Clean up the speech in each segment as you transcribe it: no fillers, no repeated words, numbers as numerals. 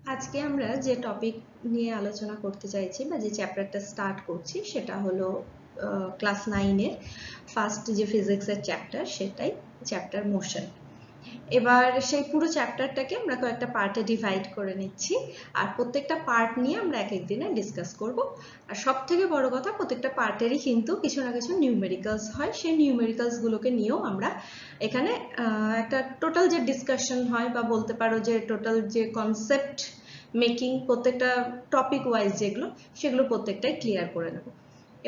আজকে আমরা যে টপিক নিয়ে আলোচনা করতে চাইছি বা যে চ্যাপ্টারটা স্টার্ট করছি সেটা হলো ক্লাস 9-এর ফার্স্ট যে ফিজিক্সের চ্যাপ্টার, সেটাই চ্যাপ্টার মোশন। এবার সেই পুরো চ্যাপ্টারটাকে আমরা কয়েকটা পার্টে ডিভাইড করে নিচ্ছি, আর প্রত্যেকটা পার্ট নিয়ে আমরা এক এক দিনে ডিসকাস করব। আর সব থেকে বড় কথা, প্রত্যেকটা পার্টেরই কিন্তু কিছু না কিছু নিউমেরিক্যালস হয়, সেই নিউমেরিক্যালস গুলোকে নিয়েও আমরা এখানে একটা টোটাল যে ডিসকাশন হয় বা বলতে পারো যে টোটাল যে কনসেপ্ট মেকিং, প্রত্যেকটা টপিক ওয়াইজ যেগুলো, সেগুলো প্রত্যেকটাই ক্লিয়ার করে নেব।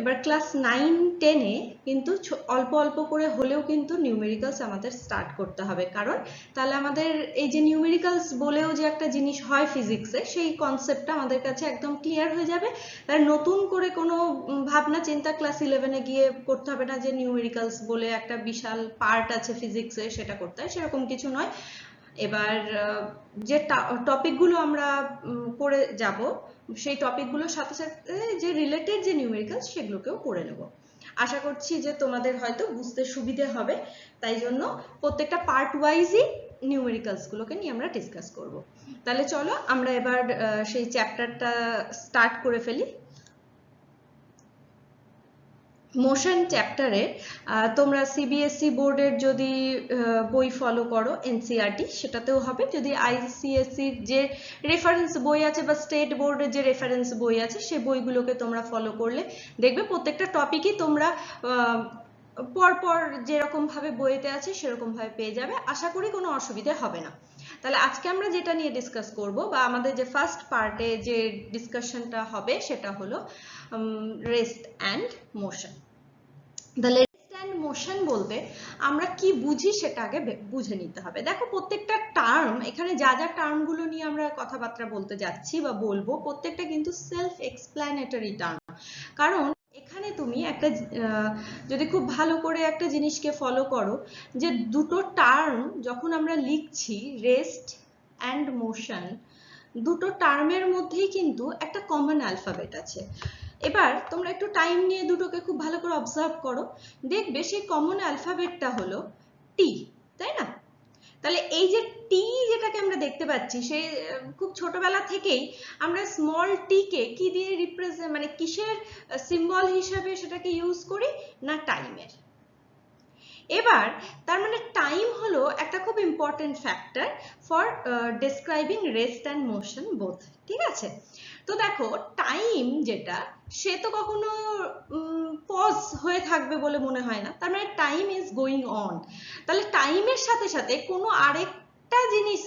এবার ক্লাস 9-10-এ কিন্তু অল্প অল্প করে হলেও কিন্তু নিউমেরিক্যালস আমাদের স্টার্ট করতে হবে, কারণ তাহলে আমাদের এই যে নিউমেরিক্যালস বলেও যে একটা জিনিস হয় ফিজিক্সে, সেই কনসেপ্টটা আমাদের কাছে একদম ক্লিয়ার হয়ে যাবে। তার নতুন করে কোনো ভাবনা চিন্তা ক্লাস 11-এ গিয়ে করতে হবে না যে নিউমেরিক্যালস বলে একটা বিশাল পার্ট আছে ফিজিক্সে, সেটা করতে হয়, সেরকম কিছু নয়। এবার যে টপিকগুলো আমরা করে যাব, সেই টপিকগুলোর সাথে সাথে যে রিলেটেড যে নিউমেরিক্যালস সেগুলোকেও করে নেব। আশা করছি যে তোমাদের হয়তো বুঝতে সুবিধে হবে, তাই জন্য প্রত্যেকটা পার্ট ওয়াইজই নিউমেরিক্যালস গুলোকে নিয়ে আমরা ডিসকাস করব। তাহলে চলো আমরা এবার সেই চ্যাপ্টারটা স্টার্ট করে ফেলি। মোশন চ্যাপ্টারে তোমরা সিবিএসই বোর্ডের যদি বই ফলো করো, এনসিইআরটি, সেটাতেও হবে। যদি আইসিএসসির যে রেফারেন্স বই আছে বা স্টেট বোর্ডের যে রেফারেন্স বই আছে, সে বইগুলোকে তোমরা ফলো করলে দেখবে প্রত্যেকটা টপিকই তোমরা পরপর যেরকম ভাবে বইতে আছে সেরকম ভাবে পেয়ে যাবে। আশা করি কোনো অসুবিধে হবে না। তাহলে আজকে আমরা যেটা নিয়ে ডিসকাস করব, বা আমাদের যে ফার্স্ট পার্টে যে ডিসকাশনটা হবে, সেটা হলো রেস্ট অ্যান্ড মোশন। তাহলে রেস্ট অ্যান্ড মোশন বলতে আমরা কি বুঝি সেটা আগে বুঝে নিতে হবে। দেখো, প্রত্যেকটা টার্ম এখানে যা যা টার্মগুলো নিয়ে আমরা কথাবার্তা বলতে যাচ্ছি বা বলবো, প্রত্যেকটা কিন্তু সেলফ এক্সপ্ল্যানেটরি টার্ম। কারণ এখানে তুমি একটা যদি খুব ভালো করে একটা জিনিসকে ফলো করো, যে দুটো টার্ম যখন আমরা লিখছি, রেস্ট অ্যান্ড মোশন, দুটো টার্মের মধ্যেই কিন্তু একটা কমন অ্যালফাবেট আছে। এবার তোমরা একটু টাইম নিয়ে দুটোকে খুব ভালো করে অবজার্ভ করো, দেখবে সেই কমন অ্যালফাবেটটা হলো টি, তাই না? তাহলে এই যে টি যেটাকে আমরা দেখতে পাচ্ছি, সেই খুব ছোটবেলা থেকেই আমরা স্মল টি কে কি দিয়ে রিপ্রেজেন্ট, মানে কিসের সিম্বল হিসেবে সেটাকে ইউজ করি না, টাইমের। এবার তার মানে টাইম হলো একটা খুব important factor for describing rest and motion both, ঠিক আছে? তো দেখো, টাইম যেটা, সে তো কখনো পজ হয়ে থাকবে বলে মনে হয় না, তার মানে টাইম ইজ গোয়িং অন। তাহলে টাইমের সাথে সাথে কোনো আরেকটা জিনিস,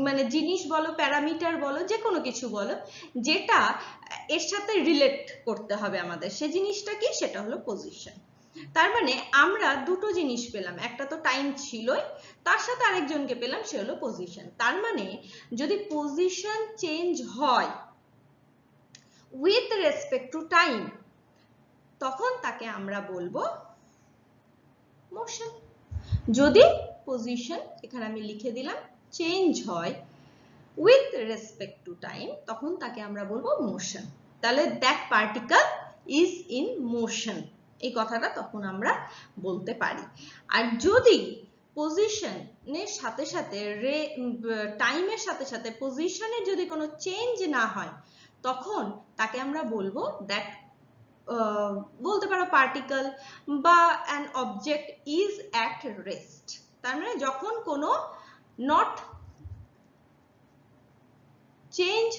মানে জিনিস বলো, প্যারামিটার বলো, যে কোনো কিছু বলো, যেটা এর সাথে রিলেট করতে হবে আমাদের, সে জিনিসটা কি, সেটা হলো পজিশন। তার মানে আমরা দুটো জিনিস পেলাম, একটা তো টাইম ছিলই, তার সাথে আরেকজনকে পেলাম, সে হলো পজিশন। তার মানে যদি পজিশন চেঞ্জ হয় উইথ রেসপেক্ট টু টাইম, তখন তাকে আমরা বলবো মোশন। যদি পজিশন, এখানে আমি লিখে দিলাম, চেঞ্জ হয় উইথ রেসপেক্ট টু টাইম, তখন তাকে আমরা বলবো মোশন। তাহলে that particle is in motion, এই কথাটা তখন আমরা বলতে পারি। আর যদি পজিশনের সাথে সাথে টাইমের সাথে সাথে পজিশনের যদি কোনো চেঞ্জ না হয়, তখন তাকে আমরা বলবো দ্যাট, বলতে পারো পার্টিকেল বা an object is at rest. তার মানে যখন কোনো not change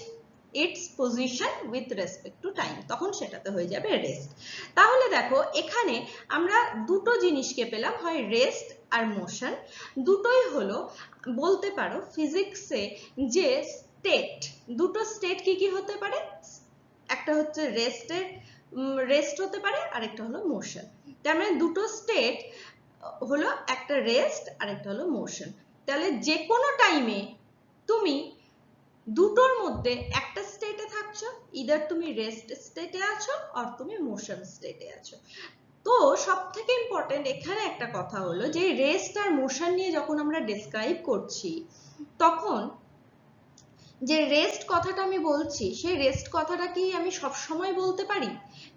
it's position with respect to time, তখন সেটাতে হয়ে যাবে রেস্ট। তাহলে দেখো, এখানে আমরা দুটো জিনিসকে পেলাম, হয় রেস্ট আর মোশন। দুটোই হলো, বলতে পারো ফিজিক্সে যে স্টেট, দুটো স্টেট কি কি হতে পারে, একটা হচ্ছে রেস্ট হতে পারে, আরেকটা হলো মোশন। তার মানে দুটো স্টেট হলো, একটা রেস্ট আর একটা হলো মোশন। তাহলে যে কোনো টাইমে তুমি দুটোর মধ্যে একটা স্টেটে থাকছো, ইদার তুমি রেস্ট স্টেটে আছো আর তুমি মোশন স্টেটে আছো। তো সব থেকে ইম্পর্টেন্ট এখানে একটা কথা হলো যে রেস্ট আর মোশন নিয়ে যখন আমরা ডেসক্রাইব করছি, তখন যে রেস্ট কথাটা আমি বলছি, সেই রেস্ট কথাটা কি আমি সব সময় বলতে পারি,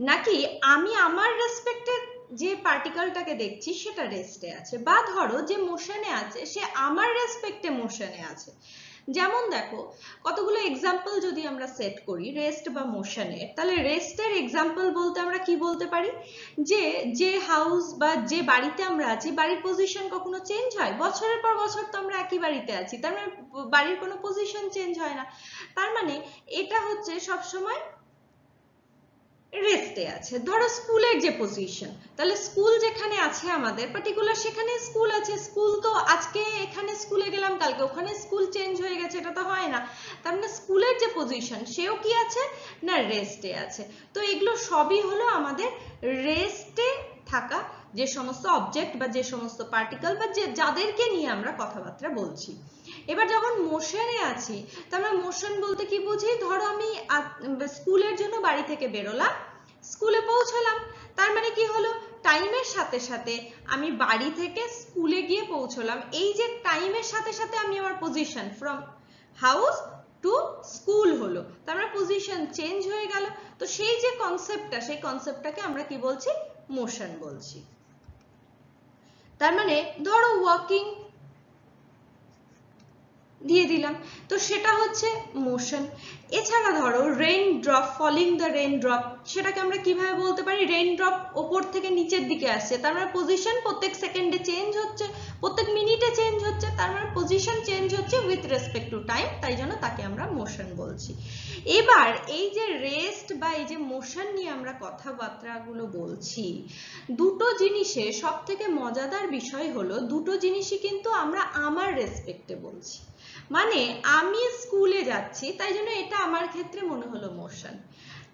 নাকি আমি আমার রেসপেক্টের যে পার্টিকেলটাকে দেখছি সেটা রেস্টে আছে, বা ধরো যে মোশনে আছে সে আমার রেসপেক্টে মোশনে আছে। যেমন দেখো কতগুলো এক্সাম্পল যদি আমরা সেট করি রেস্ট বা মোশনের, তাহলে রেস্টের এক্সাম্পল বলতে আমরা কি বলতে পারি, যে হাউস বা যে বাড়িতে আমরা আছি বাড়ির পজিশন কখনো চেঞ্জ হয়? বছরের পর বছর তো আমরা একই বাড়িতে আছি, তার মানে বাড়ির কোনো পজিশন চেঞ্জ হয় না, তার মানে এটা হচ্ছে সবসময় রেস্টে আছে। ধরো স্কুলের যে পজিশন, তাহলে স্কুল যেখানে আছে আমাদের পার্টিকুলার সেখানে স্কুল আছে, স্কুল তো আজকে এখানে স্কুলে গেলাম কালকে ওখানে স্কুল চেঞ্জ হয়ে গেছে, এটা তো হয় না, তার মানে স্কুলের যে পজিশন সেও কি আছে না রেস্টে আছে। তো এগুলো সবই হলো আমাদের রেস্টে থাকা যে সমস্ত অবজেক্ট বা যে সমস্ত পার্টিকেল বা যাদেরকে নিয়ে আমরা কথাবার্তা বলছি। এবার যখন মোশনে আছি, তার মানে মোশন বলতে কি বুঝি, ধরো আমি স্কুলের জন্য বাড়ি থেকে বেরোলাম, স্কুলে পৌঁছলাম, তার মানে কি হলো টাইমের সাথে সাথে আমি বাড়ি থেকে স্কুলে গিয়ে পৌঁছলাম, এই যে টাইমের সাথে সাথে আমি আমার position from house to school হলো, তার মানে পজিশন চেঞ্জ হয়ে গেল। তো সেই যে কনসেপ্টটা, সেই কনসেপ্টটাকে আমরা কি বলছি, মোশন বলছি। তার মানে ধরো ওয়াকিং দিয়ে দিলাম, তো সেটা হচ্ছে মোশন। এছাড়া ধরো rain drop, falling the rain drop, সেটাকে আমরা কিভাবে বলতে পারি, রেইন ড্রপ ওপর থেকে নিচের দিকে আসছে, তার মানে পজিশন প্রত্যেক সেকেন্ডে চেঞ্জ হচ্ছে, প্রত্যেক মিনিটে চেঞ্জ হচ্ছে, তার মানে পজিশন চেঞ্জ হচ্ছে উইথ রেসপেক্ট টু টাইম, তাই জন্য তাকে আমরা মোশন বলছি। এবার এই যে রেস্ট বা এই যে মোশন নিয়ে আমরা কথাবার্তাগুলো বলছি, দুটো জিনিসে সব থেকে মজাদার বিষয় হলো দুটো জিনিসই কিন্তু আমরা আমার রেসপেক্টে বলছি। মানে আমি স্কুলে যাচ্ছি তাই জন্য এটা আমার ক্ষেত্রে মনে হলো মোশন।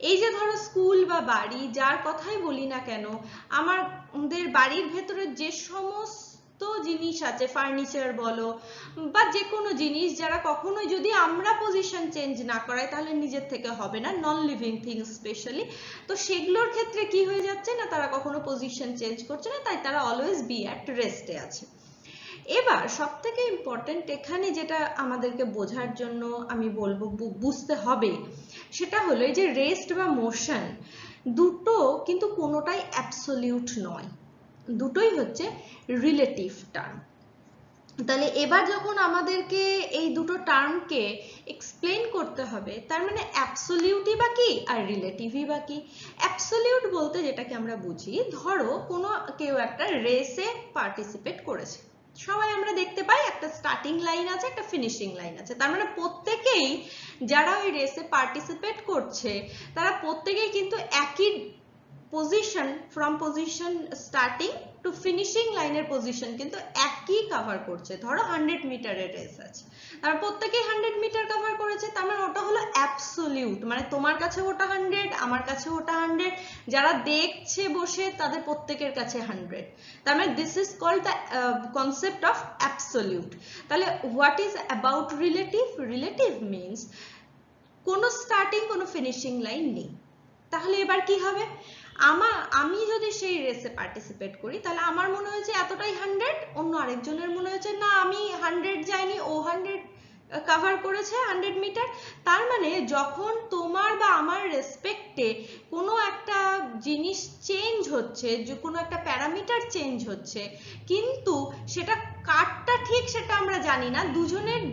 এই যে ধরো স্কুল বা বাড়ি যার কথাই বলি না কেন, আমাদের বাড়ির ভেতরে যে সমস্ত জিনিস আছে, ফার্নিচার বলো বা যে কোনো জিনিস, যারা কখনোই যদি আমরা পজিশন চেঞ্জ না করাই তাহলে নিজের থেকে হবে না, নন লিভিং থিংস স্পেশালি, তো সেগুলোর ক্ষেত্রে কি হয়ে যাচ্ছে না, তারা কখনো পজিশন চেঞ্জ করছে না, তাই তারা অলওয়েজ বি অ্যাট রেস্টে আছে। এবার সব থেকে ইম্পর্টেন্ট এখানে যেটা আমাদেরকে বোঝার জন্য আমি বলবো বুঝতে হবে, সেটা হলো এই যে রেস্ট বা মোশন দুটো কিন্তু কোনোটাই অ্যাবসলিউট নয়, দুটোই হচ্ছে রিলেটিভ টার্ম। তাহলে এবার যখন আমাদেরকে এই দুটো টার্মকে এক্সপ্লেন করতে হবে, তার মানে অ্যাবসলিউটই বা কি আর রিলেটিভই বা কি। অ্যাবসলিউট বলতে যেটাকে আমরা বুঝি, ধরো কোনো কেউ একটা রেসে পার্টিসিপেট করেছে, সবাই আমরা দেখতে পাই একটা স্টার্টিং লাইন আছে একটা ফিনিশিং লাইন আছে, তার মানে প্রত্যেকেই যারা ওই রেসে পার্টিসিপেট করছে তারা প্রত্যেকেই কিন্তু একই position, from position starting two finishing লাইনের পজিশন কিন্তু একই কভার করছে। ধরো 100 মিটারের রেস আছে, তার প্রত্যেকেই 100 মিটার কভার করেছে, তার মানে ওটা হলো অ্যাবসলিউট, মানে তোমার কাছে ওটা 100, আমার কাছে ওটা 100, যারা দেখছে বসে তাদের প্রত্যেকের কাছে 100, তার মানে this is called the concept of absolute. তাহলে what is about relative, relative means কোনো স্টার্টিং কোনো ফিনিশিং লাইন নেই। তাহলে এবার কি হবে, আমি যদি সেই রেসে পার্টিসিপেট করি তাহলে আমার মনে হয়েছে এতটাই 100, অন্য আরেকজনের মনে হয়েছে না আমি 100 যাইনি, ও 100 কভার করেছে 100 মিটার। তার মানে যখন তোমার বা আমার রেসপেক্টে কোনো একটা জিনিস চেঞ্জ হচ্ছে, যে কোনো একটা প্যারামিটার চেঞ্জ হচ্ছে, কিন্তু সেটা কারটা ঠিক সেটা আমরা জানি না, দুজনের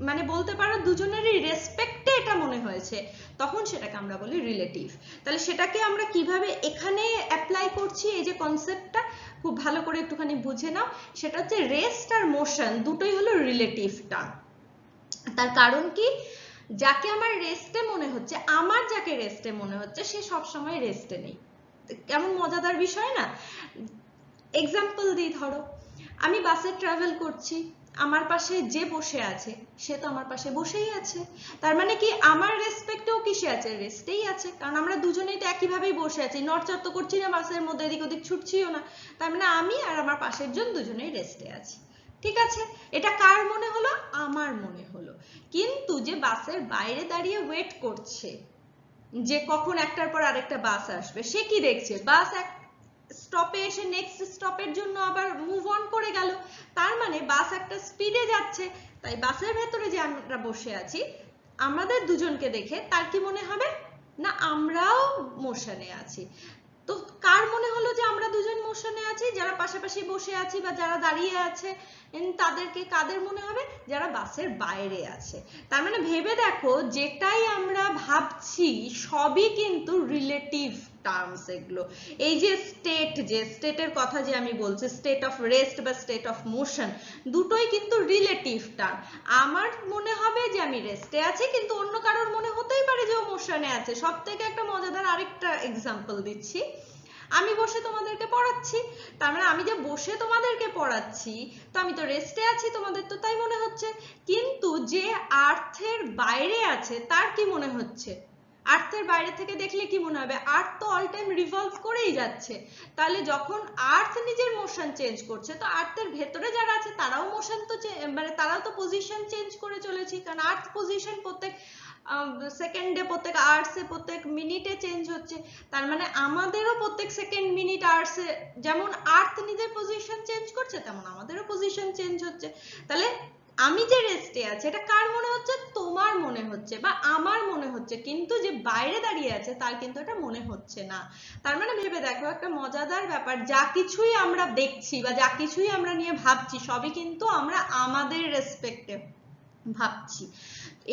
মানে বলতে পারো দুজনেরই রেসপেক্টে এটা মনে হয়েছে, তখন সেটাকে আমরা বলি রিলেটিভ। তাহলে সেটাকে আমরা কিভাবে এখানে অ্যাপ্লাই করছি, এই যে কনসেপ্টটা খুব ভালো করে একটুখানি বুঝে নাও, সেটা হচ্ছে রেস্ট আর মোশন দুটোই হলো রিলেটিভ টার্ম। তার কারণ কি, যাকে আমার রেস্টে মনে হচ্ছে, আমার যাকে রেস্টে মনে হচ্ছে সে সবসময় রেস্টে নেই। কেমন মজাদার বিষয় না। এক্সাম্পল দিই, ধরো আমি বাসে ট্রাভেল করছি, আমার পাশে যে বসে আছে সে তো আমার পাশে বসেই আছে, তার মানে কি আমার রেসপেক্টেও কিসে আছে, রেস্টেই আছে, কারণ আমরা দুজনেই তো একইভাবেই বসে আছি, নড়চড় তো করছি না বাসের মধ্যে, এদিক ওদিক ছুটছিও না, তার মানে আমি আর আমার পাশের জন দুজনেই রেস্টে আছি। ঠিক আছে, এটা কার মনে হলো, আমার মনে হলো। কিন্তু যে বাসের বাইরে দাঁড়িয়ে ওয়েট করছে যে কখন একটার পর আরেকটা বাস আসবে, সে কি দেখছে, বাস এক স্টপে এসে নেক্সট স্টপের জন্য আবার মুভ অন করে গেল, তার মানে বাস একটা স্পিডে যাচ্ছে, তাই বাসের ভেতরে যে আমরা বসে আছি আমাদের দুজনকে দেখে তার কি মনে হবে না আমরাও মোশনে আছি। তো কার মনে হলো যে আমরা দুজন মোশনে আছি? যারা পাশাপাশি বসে আছি বা যারা দাঁড়িয়ে আছে তাদেরকে কাদের মনে হবে? যারা বাসের বাইরে আছে। তার মানে ভেবে দেখো, যেটাই আমরা ভাবছি সবই কিন্তু রিলেটিভ টার্মস এগুলো। এই যে স্টেটের কথা যে আমি বলছি, স্টেট অফ রেস্ট বা স্টেট অফ মোশন, দুটোই কিন্তু রিলেটিভ টার্ম। আমার মনে হবে যে আমি রেস্টে আছি, কিন্তু অন্য কারোর মনে হতেই পারে যে ও মোশনে আছে। সব থেকে একটা মজাদার আরেকটা এক্সাম্পল দিচ্ছি। আমি বসে তোমাদেরকে পড়াচ্ছি, তার মানে আমি যে বসে তোমাদেরকে পড়াচ্ছি, তো আমি তো রেস্টে আছি, তোমাদের তো তাই মনে হচ্ছে। কিন্তু যে আর্থের বাইরে আছে তার কি মনে হচ্ছে? আর্থের বাইরে থেকে দেখলে কি মনে হবে? আর্থ তো অল টাইম রিভলভ করেই যাচ্ছে। তাহলে যখন আর্থ নিজের মোশন চেঞ্জ করছে, তো আর্থের ভেতরে যারা আছে তারাও মোশন তো মানে তারাও তো পজিশন চেঞ্জ করে চলেছে, কারণ আর্থ পজিশন প্রত্যেক সেকেন্ডে, প্রত্যেক আওয়ার্সে, প্রত্যেক মিনিটে চেঞ্জ হচ্ছে। তার মানে আমাদেরও প্রত্যেক সেকেন্ড, মিনিট, আওয়ার্সে যেমন আর্থ নিজের পজিশন চেঞ্জ করছে, তেমন আমাদেরও পজিশন চেঞ্জ হচ্ছে। তাহলে আমি যে রেস্টে আছি এটা কার মনে হচ্ছে? তোমার মনে হচ্ছে বা আমার মনে হচ্ছে, কিন্তু যে বাইরে দাঁড়িয়ে আছে তার কিন্তু এটা মনে হচ্ছে না। তার মানে ভেবে দেখো, একটা মজাদার ব্যাপার, যা কিছুই আমরা দেখছি বা যা কিছুই আমরা নিয়ে ভাবছি সবই কিন্তু আমরা আমাদের রেসপেক্টে ভাবছি।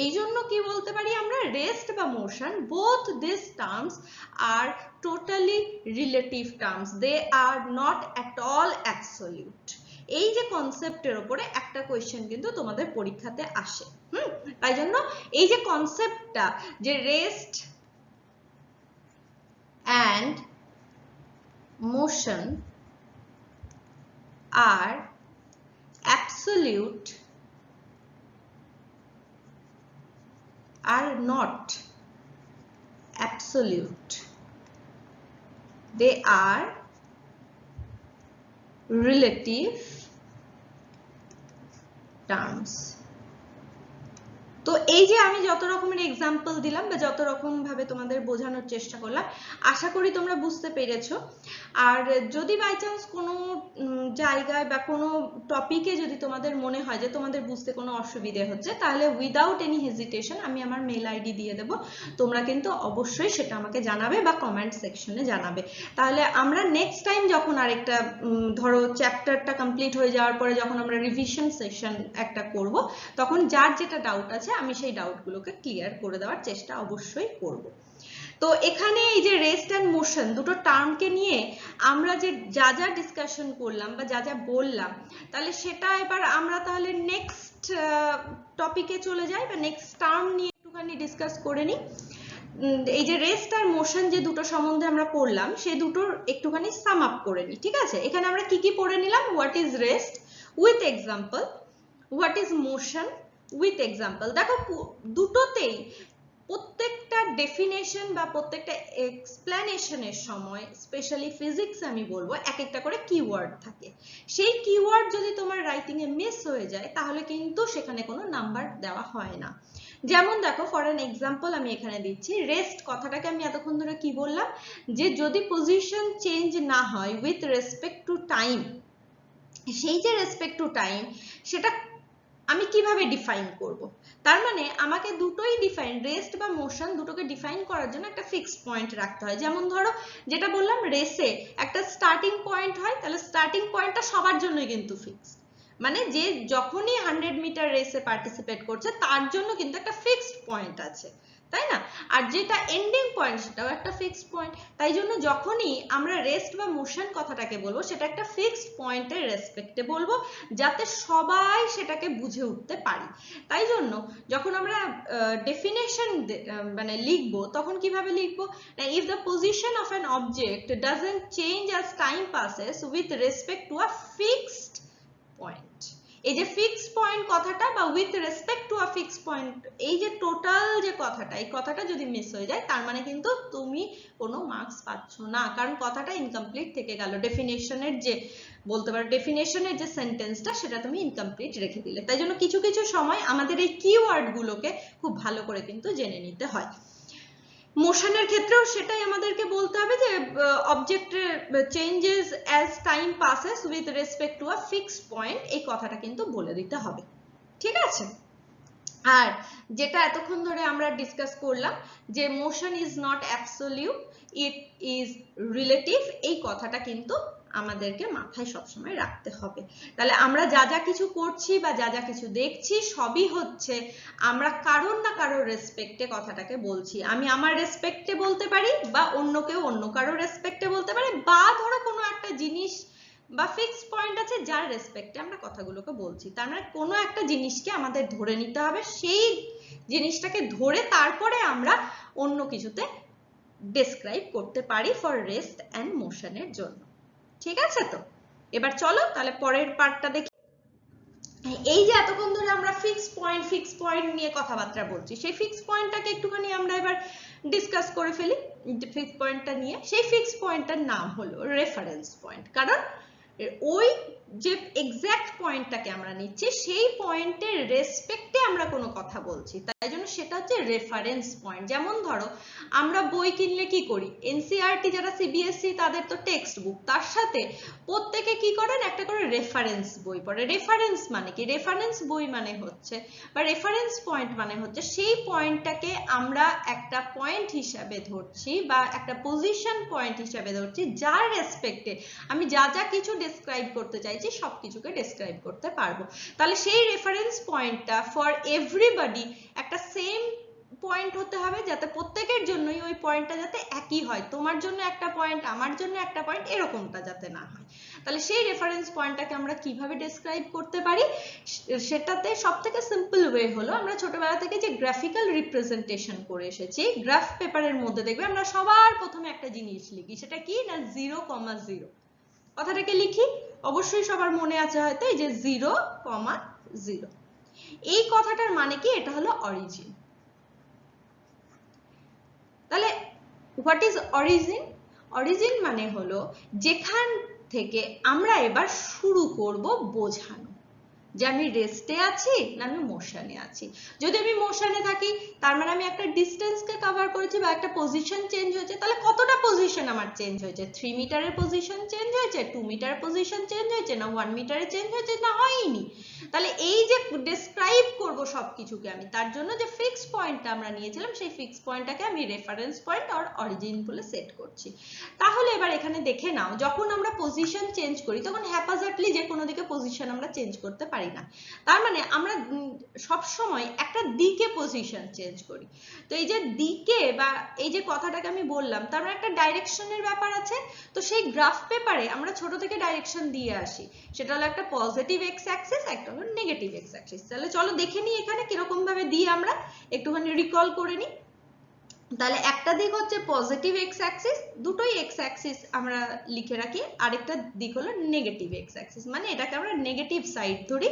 এই জন্য কি বলতে পারি আমরা? রেস্ট বা motion, both these terms are totally relative terms, they are not at all absolute। এই যে কনসেপ্টের উপরে একটা কোয়েশ্চেন কিন্তু তোমাদের পরীক্ষাতে আসে। তাই জন্য এই যে কনসেপ্টটা, যে rest and motion are absolute are not absolute, they are relative terms। তো এই যে আমি যত রকমের এক্সাম্পল দিলাম বা যত রকম ভাবে তোমাদের বোঝানোর চেষ্টা করলাম, আশা করি তোমরা বুঝতে পেরেছো। আর যদি বাই চান্স কোনো জায়গায় বা কোনো টপিকে যদি তোমাদের মনে হয় যে তোমাদের বুঝতে কোনো অসুবিধে হচ্ছে, তাহলে উইদাউট এনি হেজিটেশন আমি আমার মেল আইডি দিয়ে দেবো, তোমরা কিন্তু অবশ্যই সেটা আমাকে জানাবে বা কমেন্ট সেকশনে জানাবে। তাহলে আমরা নেক্সট টাইম যখন আরেকটা ধরো চ্যাপ্টারটা কমপ্লিট হয়ে যাওয়ার পরে যখন আমরা রিভিশন সেশন একটা করব, তখন যার যেটা ডাউট আছে আমি সেই ডাউটগুলোকে ক্লিয়ার করে দেওয়ার চেষ্টা অবশ্যই করব। তো এখানে এই যে রেস্ট অ্যান্ড মোশন দুটো টার্মকে নিয়ে আমরা যে যা যা ডিসকাশন করলাম বা যা যা বললাম, তাহলে সেটা এবার আমরা তাহলে নেক্সট টপিকে চলে যাই বা নেক্সট টার্ম নিয়ে একটুখানি ডিসকাস করে নিই। এই যে রেস্ট আর মোশন যে দুটো সম্বন্ধে আমরা পড়লাম, সেই দুটোর একটুখানি সাম আপ করে নিই, ঠিক আছে? এখানে আমরা কি কি পড়ে নিলাম? What is rest with example, what is motion with example. দেখো দুটোতেই প্রত্যেকটা ডেফিনেশন বা প্রত্যেকটা এক্সপ্লেনেশনের সময়, স্পেশালি ফিজিক্স আমি বলবো, এক একটা করে কিওয়ার্ড থাকে। সেই কিওয়ার্ড যদি তোমার রাইটিং এ মিস হয়ে যায়, তাহলে কিন্তু সেখানে কোনো নাম্বার দেওয়া হয় না। যেমন দেখো, ফর অ্যান এক্সাম্পল আমি এখানে দিচ্ছি, রেস্ট কথাটাকে আমি এতক্ষণ ধরে কি বললাম? যে যদি পজিশন চেঞ্জ না হয় উইথ রেসপেক্ট টু টাইম, সেই যে রেসপেক্ট টু টাইম সেটা আমি কিভাবে ডিফাইন করব? তার মানে আমাকে দুটোই ডিফাইন, রেস্ট বা মোশন দুটোকে ডিফাইন করার জন্য একটা ফিক্সড পয়েন্ট রাখতে হয়। যেমন ধরো যেটা বললাম, রেসে একটা স্টার্টিং পয়েন্ট হয়, তাহলে স্টার্টিং পয়েন্টটা সবার জন্যই কিন্তু ফিক্সড, মানে যে যখনই 100 মিটার রেসে পার্টিসিপেট করছে তার জন্য কিন্তু একটা ফিক্সড পয়েন্ট আছে, তাই না? আর যেটা এন্ডিং পয়েন্ট সেটাও একটা ফিক্সড পয়েন্ট। তাই জন্য যখনই আমরা রেস্ট বা মোশন কথাটাকে বলবো, সেটা একটা ফিক্সড পয়েন্টের রেসপেক্টে বলবো, যাতে সবাই সেটাকে বুঝে উঠতে পারি। তাই জন্য যখন আমরা ডেফিনেশন মানে লিখবো, তখন কিভাবে লিখবো? If the position of an object doesn't change as time passes with respect to a fixed point. এই যে ফিক্সড পয়েন্ট কথাটা বা with respect to a fixed point, এই যে টোটাল যে কথাটা, এই কথাটা যদি মিস হয়ে যায়, তার মানে কিন্তু তুমি কোনো মার্কস পাচ্ছ না, কারণ কথাটা ইনকমপ্লিট থেকে গেল। ডেফিনেশনের যে বলতে পারো ডেফিনেশনের যে সেন্টেন্সটা, সেটা তুমি ইনকমপ্লিট রেখে দিলে। তাই জন্য কিছু কিছু সময় আমাদের এই কিওয়ার্ড গুলোকে খুব ভালো করে কিন্তু জেনে নিতে হয়। মোশনের ক্ষেত্রেও সেটাই আমাদেরকে বলতে হবে যে object changes as time passes with respect to a fixed point, এই কথাটা কিন্তু বলে দিতে হবে, ঠিক আছে? আর যেটা এতক্ষণ ধরে আমরা ডিসকাস করলাম যে motion is not absolute, it is relative, এই কথাটা কিন্তু আমাদেরকে মাথায় সবসময় রাখতে হবে। তাহলে আমরা যা যা কিছু করছি বা যা যা কিছু দেখছি সবই হচ্ছে আমরা কারোর না কারোর রেসপেক্টে কথাটাকে বলছি। আমি আমার রেসপেক্টে বলতে পারি, বা অন্য কেউ অন্য কারোর রেসপেক্টে বলতে পারে, বা ধরো কোনো একটা জিনিস বা ফিক্সড পয়েন্ট আছে যার রেসপেক্টে আমরা কথাগুলোকে বলছি। তার মানে কোনো একটা জিনিসকে আমাদের ধরে নিতে হবে, সেই জিনিসটাকে ধরে তারপরে আমরা অন্য কিছুতে ডেসক্রাইব করতে পারি ফর রেস্ট অ্যান্ড মোশনের জন্য। ঠিক আছে? তো এবার চলো তাহলে পরের পার্টটা দেখি। এই যে এতক্ষণ ধরে আমরা ফিক্সড পয়েন্ট নিয়ে কথাবার্তা বলছি, সেই ফিক্সড পয়েন্টটাকে একটুখানি আমরা এবার ডিসকাস করে ফেলি। ফিক্সড পয়েন্টটা নিয়ে, সেই ফিক্সড পয়েন্টটার নাম হলো রেফারেন্স পয়েন্ট। কারণ ওই যে এক্সাক্ট পয়েন্টটাকে আমরা নিচ্ছি সেই পয়েন্টের রেসপেক্টে আমরা কোনো কথা বলছি, তাই জন্য সেটা হচ্ছে রেফারেন্স পয়েন্ট। যেমন ধরো আমরা বই কিনলে কি করি, এনসিইআরটি যারা সিবিএসই তাদের তো টেক্সট বুক, তার সাথে প্রত্যেকে কি করেন, একটা করে রেফারেন্স বই পড়ে। রেফারেন্স মানে কি, রেফারেন্স বই মানে হচ্ছে বা রেফারেন্স পয়েন্ট মানে হচ্ছে সেই পয়েন্টটাকে আমরা একটা পয়েন্ট হিসাবে ধরছি বা একটা পজিশন পয়েন্ট হিসাবে ধরছি, যার রেসপেক্টে আমি যা যা কিছু ডেসক্রাইব করতে চাইছি সবকিছুকে ডেসক্রাইব করতে পারবো। তাহলে সেই রেফারেন্স পয়েন্টটা ফর এভরিবডি একটা সেম পয়েন্ট হতে হবে, যাতে প্রত্যেকের জন্যই ওই পয়েন্টটা যাতে একই হয়, তোমার জন্য একটা পয়েন্ট, আমার জন্য একটা পয়েন্ট, এরকমটা যাতে না হয়। তাহলে সেই রেফারেন্স পয়েন্টটাকে আমরা কিভাবে ডেসক্রাইব করতে পারি, সেটাতে সবথেকে সিম্পল ওয়ে হলো আমরা ছোটবেলা থেকে যে গ্রাফিক্যাল রিপ্রেজেন্টেশন করে এসেছি, গ্রাফ পেপারের মধ্যে দেখবে আমরা সবার প্রথমে একটা জিনিস লিখি, সেটা কি না 0,0 কথাটাকে লিখি। অবশ্যই সবার মনে আছে হয়তো এই যে 0,0, এই কথাটার মানে কি, এটা হলো অরিজিন। তাহলে হোয়াট ইজ অরিজিন? অরিজিন মানে হলো যেখান থেকে আমরা এবার শুরু করব বোঝানো যে আমি রেস্টে আছি না আমি মোশনে আছি। যদি আমি মোশনে থাকি তার মানে আমি একটা ডিস্টেন্সকে কভার করেছি বা একটা পজিশন চেঞ্জ হয়েছে, তাহলে কতটা পজিশন আমার চেঞ্জ হয়েছে, 3 মিটারের পজিশন চেঞ্জ হয়েছে, 2 মিটারের পজিশন চেঞ্জ হয়েছে, না 1 মিটারে চেঞ্জ হয়েছে, না হয়নি। তাহলে এই যে ডেসক্রাইব করব সবকিছুকে আমি, তার জন্য যে ফিক্সড পয়েন্টটা আমরা নিয়েছিলাম সেই ফিক্সড পয়েন্টটাকে আমি রেফারেন্স পয়েন্ট আর অরিজিন বলে সেট করছি। তাহলে এবার এখানে দেখে নাও, যখন আমরা পজিশন চেঞ্জ করি তখন হ্যাপাজার্ডলি যে কোনো দিকে পজিশন আমরা চেঞ্জ করতে পারি না। তার মানে আমরা সব সময় একটা দিকে পজিশন চেঞ্জ করি। তো এই যে দিকে বা এই যে কথাটাকে আমি বললাম, তার মানে একটা ডাইরেকশনের ব্যাপার আছে। তো সেই গ্রাফ পেপারে আমরা ছোট থেকে ডাইরেকশন দিয়ে আসি, সেটা হলো একটা পজিটিভ এক্স অ্যাক্সিস, একটা হলো নেগেটিভ এক্স অ্যাক্সিস। তাহলে চলো দেখে নিই এখানে কিরকম ভাবে দিই, আমরা একটুখানি রিকল করে নিই। তাহলে একটা দিক হচ্ছে পজিটিভ এক্স অ্যাক্সিস, দুটোই এক্স অ্যাক্সিস আমরা লিখে রাখি। আরেকটা দিক হলো নেগেটিভ এক্স অ্যাক্সিস, মানে এটাকে আমরা নেগেটিভ সাইড ধরি,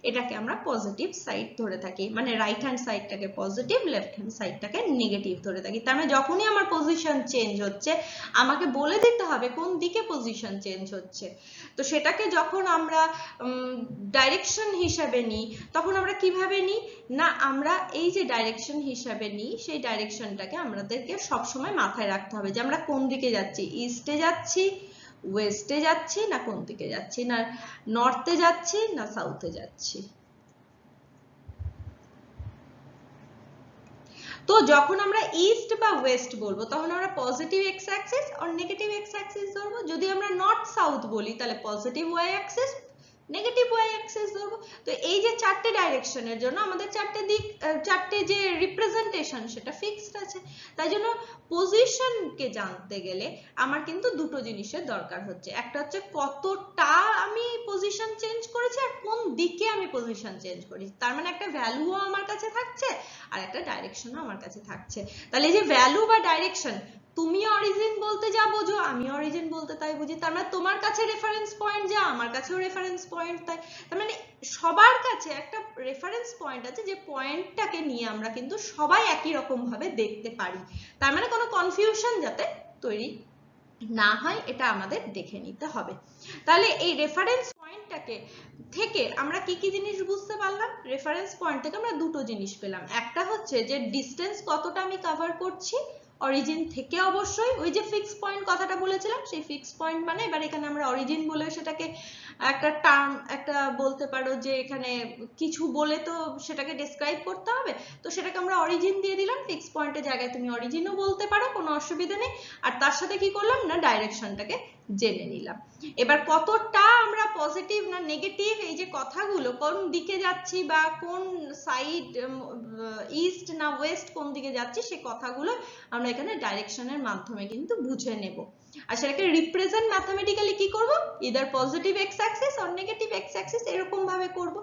এটাকে আমরা পজিটিভ সাইড ধরে থাকি। মানে রাইট হ্যান্ড সাইডটাকে পজিটিভ, লেফট হ্যান্ড সাইডটাকে নেগেটিভ ধরে থাকি। তার মানে যখনই আমার পজিশন চেঞ্জ হচ্ছে আমাকে বলে দিতে হবে কোন দিকে পজিশন চেঞ্জ হচ্ছে। তো সেটাকে যখন আমরা ডাইরেকশন হিসাবে নিই তখন আমরা কিভাবে নিই না, আমরা এই যে ডাইরেকশন হিসাবে নিই সেই ডাইরেকশনটাকে আমাদেরকে সবসময় মাথায় রাখতে হবে যে আমরা কোন দিকে যাচ্ছি, ইস্টে যাচ্ছি, ওয়েস্টে যাচ্ছি, না কোন দিকে যাচ্ছি, না নর্থে যাচ্ছি না সাউথে যাচ্ছি। তো যখন আমরা ইস্ট বা ওয়েস্ট বলবো তখন আমরা পজিটিভ এক্স অ্যাক্সিস আর নেগেটিভ এক্স অ্যাক্সিস ধরবো। যদি আমরা নর্থ সাউথ বলি তাহলে positive y axis, negative y axis ধরবো। তো এই যে চারটে ডাইরেকশনের জন্য আমাদের চারটে দিক, চারটে যে রিপ্রেজেন্টেশন সেটা ফিক্সড আছে। তাই জন্য পজিশনকে জানতে গেলে আমার কিন্তু দুটো জিনিসের দরকার হচ্ছে, একটা হচ্ছে কতটা আমি পজিশন চেঞ্জ করেছি আর কোন দিকে আমি পজিশন চেঞ্জ করেছি। তার মানে একটা ভ্যালুও আমার কাছে থাকছে আর একটা ডাইরেকশনও আমার কাছে থাকছে। তাহলে এই যে ভ্যালু বা ডাইরেকশন, তুমি অরিজিন বলতে যা বোঝো আমি অরিজিন বলতে তাই বুঝি। তার মানে তোমার কাছে রেফারেন্স পয়েন্ট যা আমার কাছেও রেফারেন্স পয়েন্ট তাই। তার মানে সবার কাছে একটা রেফারেন্স পয়েন্ট আছে যে পয়েন্টটাকে নিয়ে আমরা কিন্তু সবাই একই রকম ভাবে দেখতে পারি। তার মানে কোনো কনফিউশন যাতে তৈরি না হয় এটা আমাদের দেখে নিতে হবে। তাহলে এই রেফারেন্স পয়েন্টটাকে থেকে আমরা কি কি জিনিস বুঝতে পারলাম, রেফারেন্স পয়েন্ট থেকে আমরা দুটো জিনিস পেলাম। একটা হচ্ছে যে ডিসটেন্স কতটা আমি কভার করছি অরিজিন থেকে অবশ্যই, ওই যে ফিক্স পয়েন্ট কথাটা বলেছিলাম, সেই ফিক্স পয়েন্ট মানে এবার এখানে আমরা অরিজিন বলে সেটাকে একটা টার্ম একটা বলতে পারো যে এখানে কিছু বলে তো সেটাকে ডেসক্রাইব করতে হবে, তো সেটাকে আমরা অরিজিন দিয়ে দিলাম। ফিক্স পয়েন্টের জায়গায় তুমি অরিজিনও বলতে পারো, কোনো অসুবিধা নেই। আর তার সাথে কি করলাম না, ডাইরেকশনটাকে জেনে নিলাম। এবার কতটা আমরা পজিটিভ না নেগেটিভ এই যে কথাগুলো, কোন দিকে যাচ্ছি বা কোন সাইড, ইস্ট না ওয়েস্ট, কোন দিকে যাচ্ছি, সেই কথাগুলো আমরা এখানে ডাইরেকশনের মাধ্যমে কিন্তু বুঝে নেব। আর সেটাকে রিপ্রেজেন্ট ম্যাথমেটিক্যালি কি করব, either positive x Axis or negative x Axis, এরকম ভাবে করব।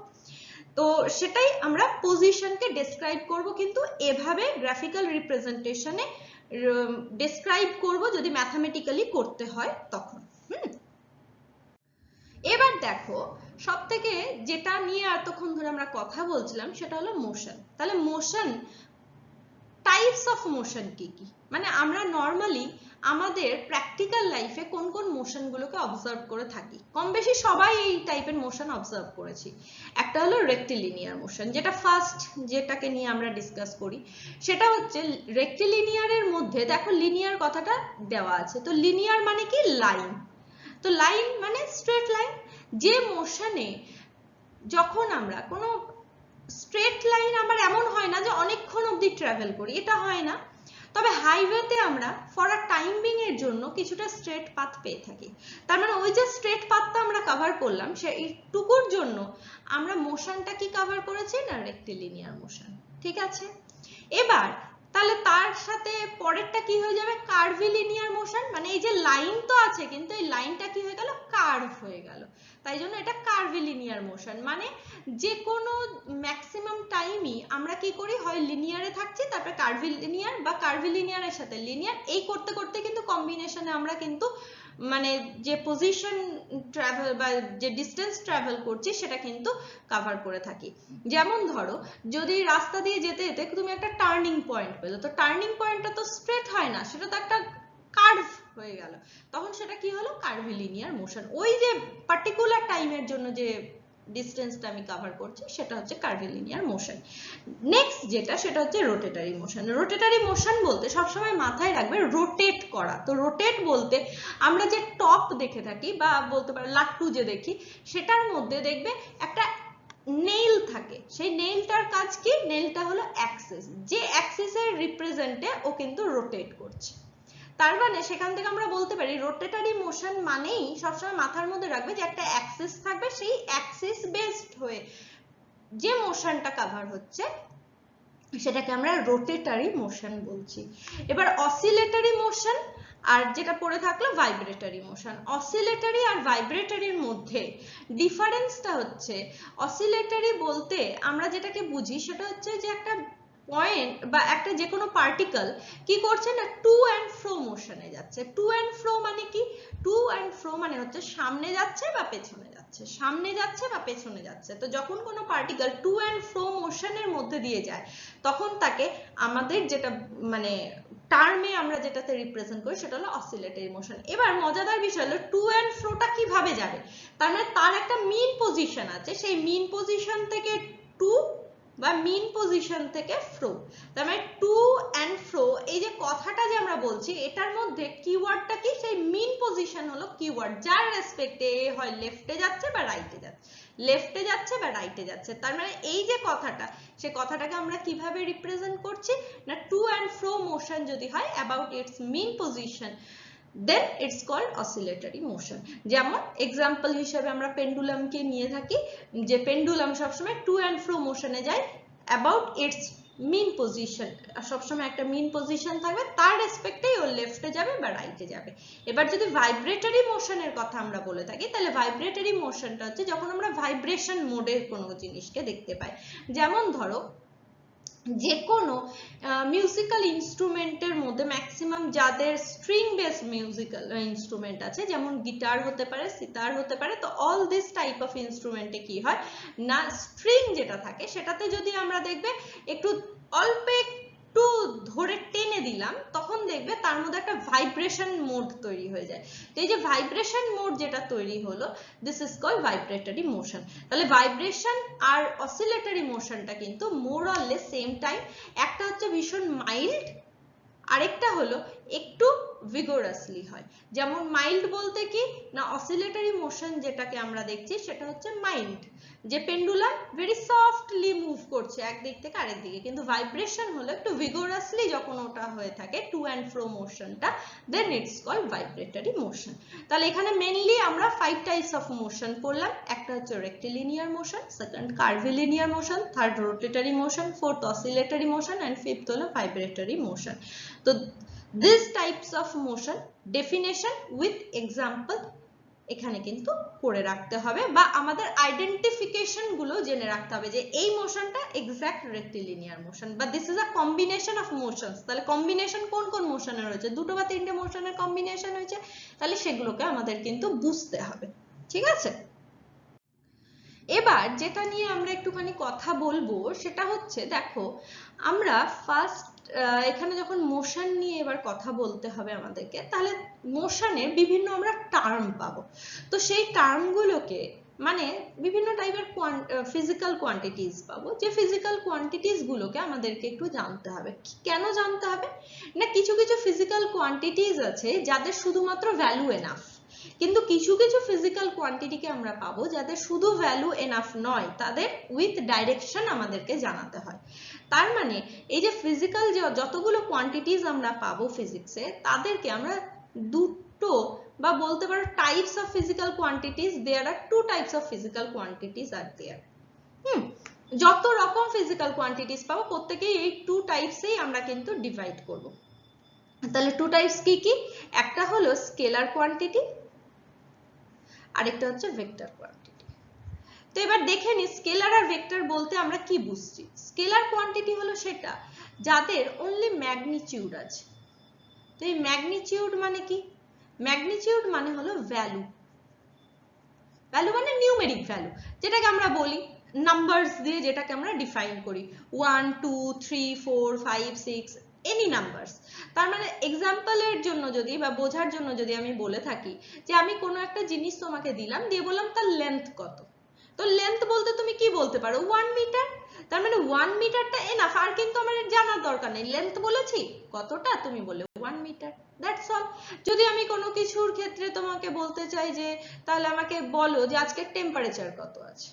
তো সেটাই আমরা পজিশনকে ডেসক্রাইব করব, কিন্তু এভাবে গ্রাফিক্যাল রিপ্রেজেন্টেশনে ডেসক্রাইব করব যদি ম্যাথমেটিক্যালি করতে হয় তখন। এবার দেখো সবথেকে যেটা নিয়ে এতক্ষণ ধরে আমরা কথা বলছিলাম সেটা হলো মোশন। তাহলে মোশন, টাইপস অফ মোশন কি কি, মানে আমরা নর্মালি আমাদের প্র্যাকটিক্যাল লাইফে কোন কোন মোশন গুলোকে অবজার্ভ করে থাকি, কম বেশি সবাই এই টাইপের মোশন অবজার্ভ করেছি। একটা হলো রেক্টিলিনিয়ার মোশন, যেটা ফার্স্ট যেটাকে নিয়ে আমরা ডিসকাস করি, সেটা হচ্ছে রেক্টিলিনিয়ারের মধ্যে দেখো লিনিয়ার কথাটা দেওয়া আছে, তো লিনিয়ার মানে কি, লাইন। তো লাইন মানে স্ট্রেট লাইন, যে মোশনে যখন আমরা কোনো স্ট্রেট লাইন, আমার এমন হয় না যে অনেকক্ষণ অবধি ট্রাভেল করি, এটা হয় না, তবে হাইওয়েতে আমরা ফর আ টাইম বিং এর জন্য কিছুটা স্ট্রেট পাথ পেয়ে থাকি। তার মানে ওই যে স্ট্রেট পাথটা আমরা কভার করলাম, সেইটুকুর জন্য আমরা মোশনটা কি কভার করেছি না, রেক্টিলিনিয়ার মোশন। ঠিক আছে, এবার তাহলে তার সাথে পরেরটা কি হয়ে যাবে, কার্ভিলিনিয়ার মোশন, মানে এই যে লাইন তো আছে কিন্তু এই লাইনটা কি হয়ে গেল, কার্ভ হয়ে গেল, তাই জন্য এটা কার্ভিলিনিয়ার মোশন। মানে যে কোনো ম্যাক্সিমাম টাইমই আমরা কি করি, হয় লিনিয়ারে থাকছি তারপরে কার্ভিলিনিয়ার বা কার্ভিলিনিয়ারের সাথে লিনিয়ার, এই করতে করতে কিন্তু কম্বিনেশনে আমরা কিন্তু মানে যে পজিশন ট্রাভেল বা যে ডিস্টেন্স ট্রাভেল করছি সেটা কিন্তু কভার করে থাকি। যেমন ধরো যদি রাস্তা দিয়ে যেতে যেতে তুমি একটা টার্নিং পয়েন্ট পেলো, তো টার্নিং পয়েন্টটা তো স্ট্রেট হয় না, সেটা তো একটা কার্ভ হয়ে গেল, তখন সেটা কি হলো, কার্ভিলিনিয়ার মোশন। ওই যে পার্টিকুলার টাইমের জন্য যে ডিস্টেন্সটা আমি কভার করছি সেটা হচ্ছে কার্ভিলিনিয়ার মোশন। নেক্সট যেটা সেটা হচ্ছে রোটেটরি মোশন। রোটেটরি মোশন বলতে সবসময় মাথায় রাখবে রোটেট করা। তো রোটেট বলতে আমরা যে টপ দেখে থাকি বা বলতে পারো লাট্টু যে দেখি, সেটার মধ্যে দেখবে একটা নেইল থাকে, সেই নেইলটার কাজ কি, নেইলটা হলো অ্যাক্সিস, যে অ্যাক্সিসের রিপ্রেজেন্টে ও কিন্তু রোটেট করছে। তার মানে সেখান থেকে আমরা বলতে পারি রোটেটরি মোশন মানেই সবসময় মাথার মধ্যে রাখবে যে একটা অ্যাক্সিস থাকবে, সেই অ্যাক্সিস বেসড হয়ে যে মোশনটা কভার হচ্ছে সেটাকে আমরা রোটেটরি মোশন বলছি। এবার অসিলেটরি মোশন আর যেটা পড়ে থাকলো ভাইব্রেটরি মোশন। অসিলেটরি আর ভাইব্রেটরির মধ্যে ডিফারেন্সটা হচ্ছে, অসিলেটরি বলতে আমরা যেটাকে বুঝি সেটা হচ্ছে যে একটা পয়েন্ট বা একটা যে কোনো পার্টিকেল কি করছে না, টু অ্যান্ড ফ্রো মোশনে যাচ্ছে। টু অ্যান্ড ফ্রো মানে কি, টু অ্যান্ড ফ্রো মানে হচ্ছে সামনে যাচ্ছে বা পেছনে যাচ্ছে, সামনে যাচ্ছে বা পেছনে যাচ্ছে। তো যখন কোনো পার্টিকেল টু অ্যান্ড ফ্রো মোশনের মধ্যে দিয়ে যায় তখন তাকে আমাদের যেটা মানে টার্মে আমরা যেটাতে রিপ্রেজেন্ট করি সেটা হলো অসিলেটরি মোশন। এবার মজাদার বিষয় হলো টু অ্যান্ড ফ্রোটা কিভাবে যাবে, তার মানে তার একটা মিন পজিশন আছে, সেই মিন পজিশন থেকে টু বা মিন পজিশন থেকে ফ্রো, তার মানে টু অ্যান্ড ফ্রো এই যে কথাটা যে আমরা বলছি এটার মধ্যে কিওয়ার্ডটা কি, সেই মিন পজিশন হলো কিওয়ার্ড, যার রেসপেক্টে হয় লেফটে যাচ্ছে বা রাইটে যাচ্ছে, লেফটে যাচ্ছে বা রাইটে যাচ্ছে। তার মানে এই যে কথাটা, সে কথাটাকে আমরা কিভাবে রিপ্রেজেন্ট করছি না, টু অ্যান্ড ফ্রো মোশন যদি হয় about its mean position, then it's called oscillatory motion। যেমন এক্সাম্পল হিসেবে আমরা পেন্ডুলামকে নিয়ে থাকি, যে পেন্ডুলাম সবসময় টু অ্যান্ড ফ্রো মোশনে যায় অ্যাবাউট ইটস মিন পজিশন, সবসময় একটা মিন পজিশন থাকবে, তার রেসপেক্টেই ও লেফটে যাবে বা রাইটে যাবে। এবার যদি ভাইব্রেটরি মোশনের কথা আমরা বলে থাকি, তাহলে ভাইব্রেটরি মোশনটা হচ্ছে যখন আমরা ভাইব্রেশন মোডের কোনো জিনিসকে দেখতে পাই। যেমন ধরো যে কোনো মিউজিক্যাল ইনস্ট্রুমেন্টের মধ্যে ম্যাক্সিমাম যাদের স্ট্রিং বেস মিউজিক্যাল ইনস্ট্রুমেন্ট আছে, যেমন গিটার হতে পারে, সিতার হতে পারে, তো অল দিস টাইপ অফ ইনস্ট্রুমেন্টে কি হয় না, স্ট্রিং যেটা থাকে সেটাতে যদি আমরা দেখবে একটু অল্প একটু ধরে টেনে দিলাম তখন দেখবে তার মধ্যে একটা ভাইব্রেশন মোড তৈরি হয়ে যায়। তো এই যে ভাইব্রেশন মোড যেটা তৈরি হলো, this is called vibratory motion. তাহলে ভাইব্রেশন আর অসিলেটরি মোশনটা কিন্তু more or less same time, একটা হচ্ছে ভীষণ মাইল্ড আরেকটা হলো একটু ভিগোরাসলি হয়। যেমন মাইল্ড বলতে কি না, অসিলেটরি মোশন যেটাকে আমরা দেখছি সেটা হচ্ছে মাইল্ড, যে পেন্ডুলাম ভেরি সফটলি মুভ করছে একদিক থেকে আরেক দিকে, কিন্তু ভাইব্রেশন হলো একটু ভিগোরাসলি যখন ওটা হয়ে থাকে টু অ্যান্ড ফ্রো মোশনটা, then it's called vibratory motion. তাহলে এখানে মেইনলি আমরা 5 টাইপস অফ মোশন পড়লাম। একটা হচ্ছে rectilinear motion, second curvilinear motion, third rotatory motion, fourth oscillatory motion and fifth হলো ভাইব্রেটরি মোশন। তো these types of motion definition with example এখানে কিন্তু করে রাখতে হবে, বা আমাদের আইডেন্টিফিকেশন গুলো জেনে রাখতে হবে যে এই মোশনটা এক্সাক্ট রেক্টিলিনিয়ার মোশন, বা this is a combination of motions. তাহলে কম্বিনেশন কোন কোন মোশনের রয়েছে, দুটো বা তিনটে মোশনের কম্বিনেশন হয়েছে, তাহলে সেগুলোকে আমাদের কিন্তু বুঝতে হবে। ঠিক আছে, এবার যেটা নিয়ে আমরা একটুখানি কথা বলবো সেটা হচ্ছে, দেখো আমরা ফার্স্ট এখানে যখন মোশন নিয়ে এবার কথা বলতে হবে আমাদেরকে, তাহলে মোশনের বিভিন্ন আমরা টার্ম পাবো। তো সেই টার্মগুলোকে মানে বিভিন্ন টাইপের ফিজিক্যাল কোয়ান্টিটিস পাবো, যে ফিজিক্যাল কোয়ান্টিটিস গুলোকে আমাদেরকে একটু জানতে হবে। কেন জানতে হবে না, কিছু কিছু ফিজিক্যাল কোয়ান্টিটিস আছে যাদের শুধুমাত্র ভ্যালু এনাফ, কিন্তু কিছু কিছু ফিজিক্যাল কোয়ান্টিটিকে আমরা পাবো যাদের শুধু ভ্যালু এনাফ নয়, তাদের উইথ ডাইরেকশন আমাদেরকে জানাতে হয়। তার মানে এই যে ফিজিক্যাল যতগুলো কোয়ান্টিটিস আমরা পাবো ফিজিক্সে, তাদেরকে আমরা দুটো বা বলতে পারো types of physical quantities, there are two types of physical quantities are there. যত রকম ফিজিক্যাল কোয়ান্টিটিস পাবো প্রত্যেকেই এই টু টাইপসেই আমরা কিন্তু ডিভাইড করব। তাহলে টু টাইপস কি কি, একটা হলো স্কেলার কোয়ান্টিটি, আরেকটা হচ্ছে ভেক্টর কোয়ান্টিটি। তো এবার দেখে নি স্কেলার আর ভেক্টর বলতে আমরা কি বুঝছি। স্কেলার কোয়ান্টিটি হলো সেটা যাদের অনলি ম্যাগনিটিউড আছে। তো এই ম্যাগনিটিউড মানে কি, ম্যাগনিটিউড মানে হলো ভ্যালু, ভ্যালু মানে নিউমেরিক ভ্যালু, যেটাকে আমরা বলি নাম্বারস দিয়ে যেটাকে আমরা ডিফাইন করি, 1 2 3 4 5 6 এনি নাম্বারস। তার মানে এক্সাম্পলের জন্য যদি বা বোঝার জন্য যদি আমি বলে থাকি যে আমি কোনো একটা জিনিস তোমাকে দিলাম, দিয়ে বললাম তার লেন্থ কত, তো লেন্থ বলতে তুমি কি বলতে পারো 1 মিটার। তার মানে 1 মিটারটা এনাফ, আর কিন্তু আমার জানার দরকার নেই, লেন্থ বলেছি কতটা, তুমি বলে 1 মিটার, দ্যাটস অল। যদি আমি কোনো কিছুর ক্ষেত্রে তোমাকে বলতে চাই যে তাহলে আমাকে বলো যে আজকের টেম্পারেচার কত আছে,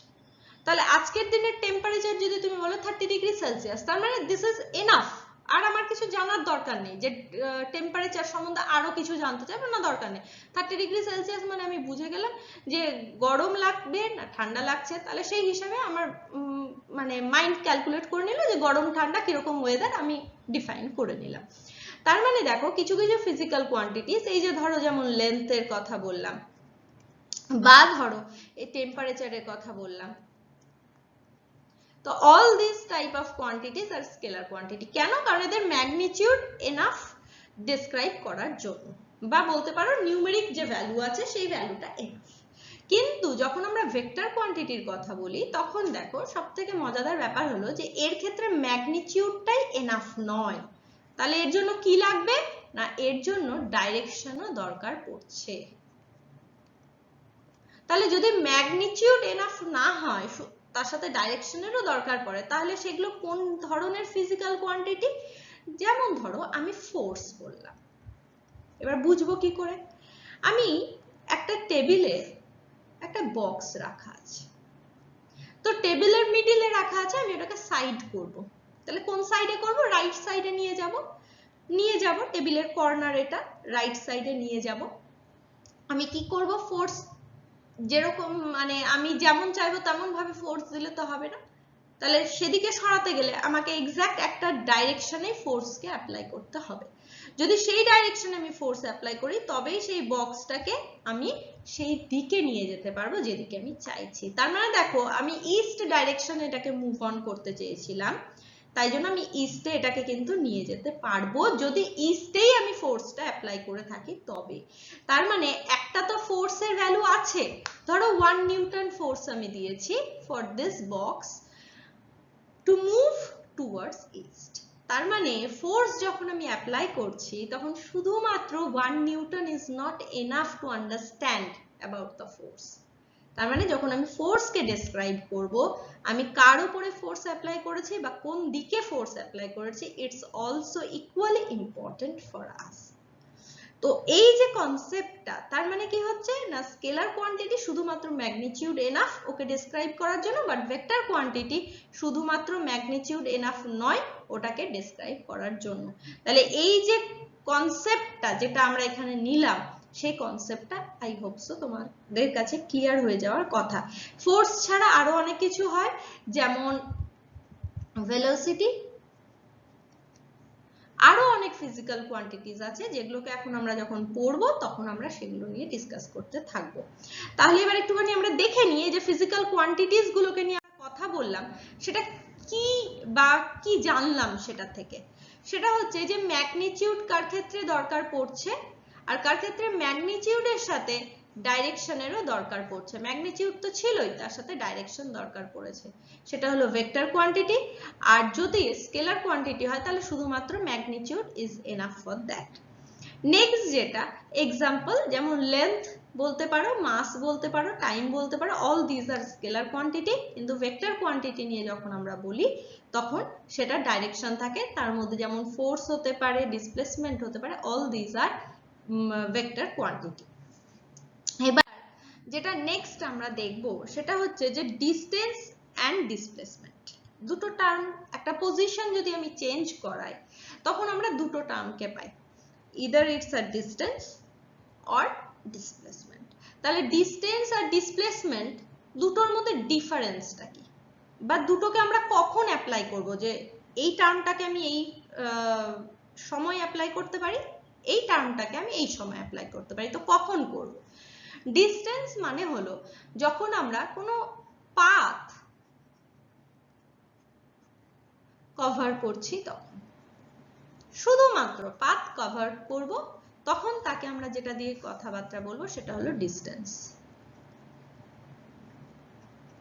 তাহলে আজকের দিনের টেম্পারেচার যদি তুমি বলো 30 ডিগ্রি সেলসিয়াস, তার মানে দিস ইজ এনাফ, আর আমার কিছু জানার দরকার নেই যে টেম্পারেচার সম্বন্ধে আরো কিছু জানতে চাইবো না, দরকার নেই। 30 ডিগ্রি সেলসিয়াস মানে আমি বুঝে গেলাম যে গরম লাগবে না ঠান্ডা লাগছে, তাহলে সেই হিসাবে আমার মানে মাইন্ড ক্যালকুলেট করে নিল যে গরম ঠান্ডা কিরকম ওয়েদার আমি ডিফাইন করে নিলাম। তার মানে দেখো কিছু কিছু ফিজিক্যাল কোয়ান্টিটিস, এই যে ধরো যেমন লেন্থের কথা বললাম, বা ধরো এই টেম্পারেচারের কথা বললাম, তো all these type of quantities are scalar quantity। কেন, কারণ এদের ম্যাগনিটিউড এনাফ ডেসক্রাইব করার জন্য, বা বলতে পারো নিউমেরিক যে ভ্যালু আছে সেই ভ্যালুটা এনাফ। কিন্তু যখন আমরা ভেক্টর কোয়ান্টিটির কথা বলি, তখন দেখো সবথেকে মজাদার ব্যাপার হলো যে এর ক্ষেত্রে ম্যাগনিটিউডটাই এনাফ নয়। তাহলে এর জন্য কি লাগবে না, এর জন্য ডাইরেকশনও দরকার পড়ছে। তাহলে যদি ম্যাগনিটিউড এনাফ না হয়, তার সাথে ডাইরেকশনেরও দরকার পড়ে, তাহলে সেগুলো কোন ধরনের ফিজিক্যাল কোয়ান্টিটি, যেমন ধরো আমি ফোর্স বললাম। এবার বুঝবো কি করে, আমি একটা টেবিলে একটা বক্স রাখা আছে, তো টেবিলের মিডিলে রাখা আছে, আমি ওটাকে সাইড করব। তাহলে কোন সাইডে করব, রাইট সাইডে নিয়ে যাব, টেবিলের কর্নার এটা রাইট সাইডে নিয়ে যাব। আমি কি করব, ফোর্স যেরকম মানে আমি যেমন চাইবো তেমন ভাবে ফোর্স দিলে তো হবে না, তাহলে সেদিকে সরাতে গেলে আমাকে এক্সাক্ট একটা ডাইরেকশনে ফোর্সকে অ্যাপ্লাই করতে হবে। যদি সেই ডাইরেকশনে আমি ফোর্স অ্যাপ্লাই করি, তবেই সেই বক্সটাকে আমি সেই দিকে নিয়ে যেতে পারবো যেদিকে আমি চাইছি। তার মানে দেখো আমি ইস্ট ডাইরেকশনে এটাকে মুভ অন করতে চেয়েছিলাম, তাই জন্য আমি ইস্টে এটাকে কিন্তু নিয়ে যেতে পারবো, যদি ইস্টেই আমি ফোর্সটা অ্যাপ্লাই করে থাকি তবে। তার মানে একটা তো ফোর্সের ভ্যালু আছে, ধরো 1 নিউটন ফোর্স আমি দিয়েছি for this box to move towards east. তার মানে ফোর্স যখন আমি অ্যাপ্লাই করছি, তখন শুধুমাত্র 1 Newton is not enough to understand about the force. তার মানে যখন আমি ফোর্সকে ডেসক্রাইব করব, আমি কার উপরে ফোর্স অ্যাপ্লাই করেছি বা কোন দিকে ফোর্স অ্যাপ্লাই করেছি, it's also equally important for us. তো এই যে কনসেপ্টটা, তার মানে কি হচ্ছে না, স্কেলার কোয়ান্টিটি শুধুমাত্র ম্যাগনিটিউড এনাফ ওকে ডেসক্রাইব করার জন্য, বাট ভেক্টর কোয়ান্টিটি শুধুমাত্র ম্যাগনিটিউড এনাফ নয় ওটাকে ডেসক্রাইব করার জন্য। তাহলে এই যে কনসেপ্টটা যেটা আমরা এখানে নিলাম, সেই কনসেপ্টটা আই হোপ সো তোমাদের কাছে ক্লিয়ার হয়ে যাওয়ার কথা। ফোর্স ছাড়া আরো অনেক কিছু হয়, যেমন ভেলোসিটি, আরো অনেক ফিজিক্যাল কোয়ান্টিটিস আছে যেগুলোকে এখন আমরা যখন পড়বো তখন আমরা সেগুলো নিয়ে ডিসকাস করতে থাকবো। তাহলে এবার একটুখানি আমরা দেখে নিই যে ফিজিক্যাল কোয়ান্টিটিস গুলোকে নিয়ে কথা বললাম সেটা কি বা কি জানলাম সেটা থেকে। সেটা হচ্ছে যে ম্যাগনিটিউড কার ক্ষেত্রে দরকার পড়ছে, আর কার ক্ষেত্রে ম্যাগনিটিউডের সাথে ডাইরেকশনেরও দরকার পড়ছে। ম্যাগনিটিউড তো ছিলই, তার সাথে ডাইরেকশন দরকার পড়েছে, সেটা হলো ভেক্টর কোয়ান্টিটি। আর যদি স্কেলার কোয়ান্টিটি হয় তাহলে শুধুমাত্র magnitude is enough for that. Next যেটা এক্সাম্পল, যেমন লেন্থ বলতে পারো, মাস বলতে পারো, টাইম বলতে পারো, all this are scalar quantity. কিন্তু ভেক্টর কোয়ান্টিটি নিয়ে যখন আমরা বলি তখন সেটা ডাইরেকশন থাকে, তার মধ্যে যেমন ফোর্স হতে পারে, ডিসপ্লেসমেন্ট হতে পারে, all this are vector quantity. এবার যেটা নেক্সট আমরা দেখব সেটা হচ্ছে যে ডিসটেন্স অ্যান্ড ডিসপ্লেসমেন্ট। দুটো টার্ম, একটা পজিশন যদি আমি চেঞ্জ করাই তখন আমরা দুটো টার্মকে পাই, either it's a distance or displacement। তাহলে ডিসটেন্স আর ডিসপ্লেসমেন্ট দুটোর মধ্যে ডিফারেন্সটা কি, বা দুটোকে আমরা কখন অ্যাপ্লাই করব, যে এই টার্মটাকে আমি এই সময় অ্যাপ্লাই করতে পারি, এই টার্মটাকে আমি এই সময় অ্যাপ্লাই করতে পারি, তো কখন করব? ডিসটেন্স মানে হলো যখন আমরা কোনো পাথ কভার করছি, তখন শুধুমাত্র পাথ কভার করব, তখন তাকে আমরা যেটা দিয়ে কথাবার্তা বলবো সেটা হলো ডিসটেন্স।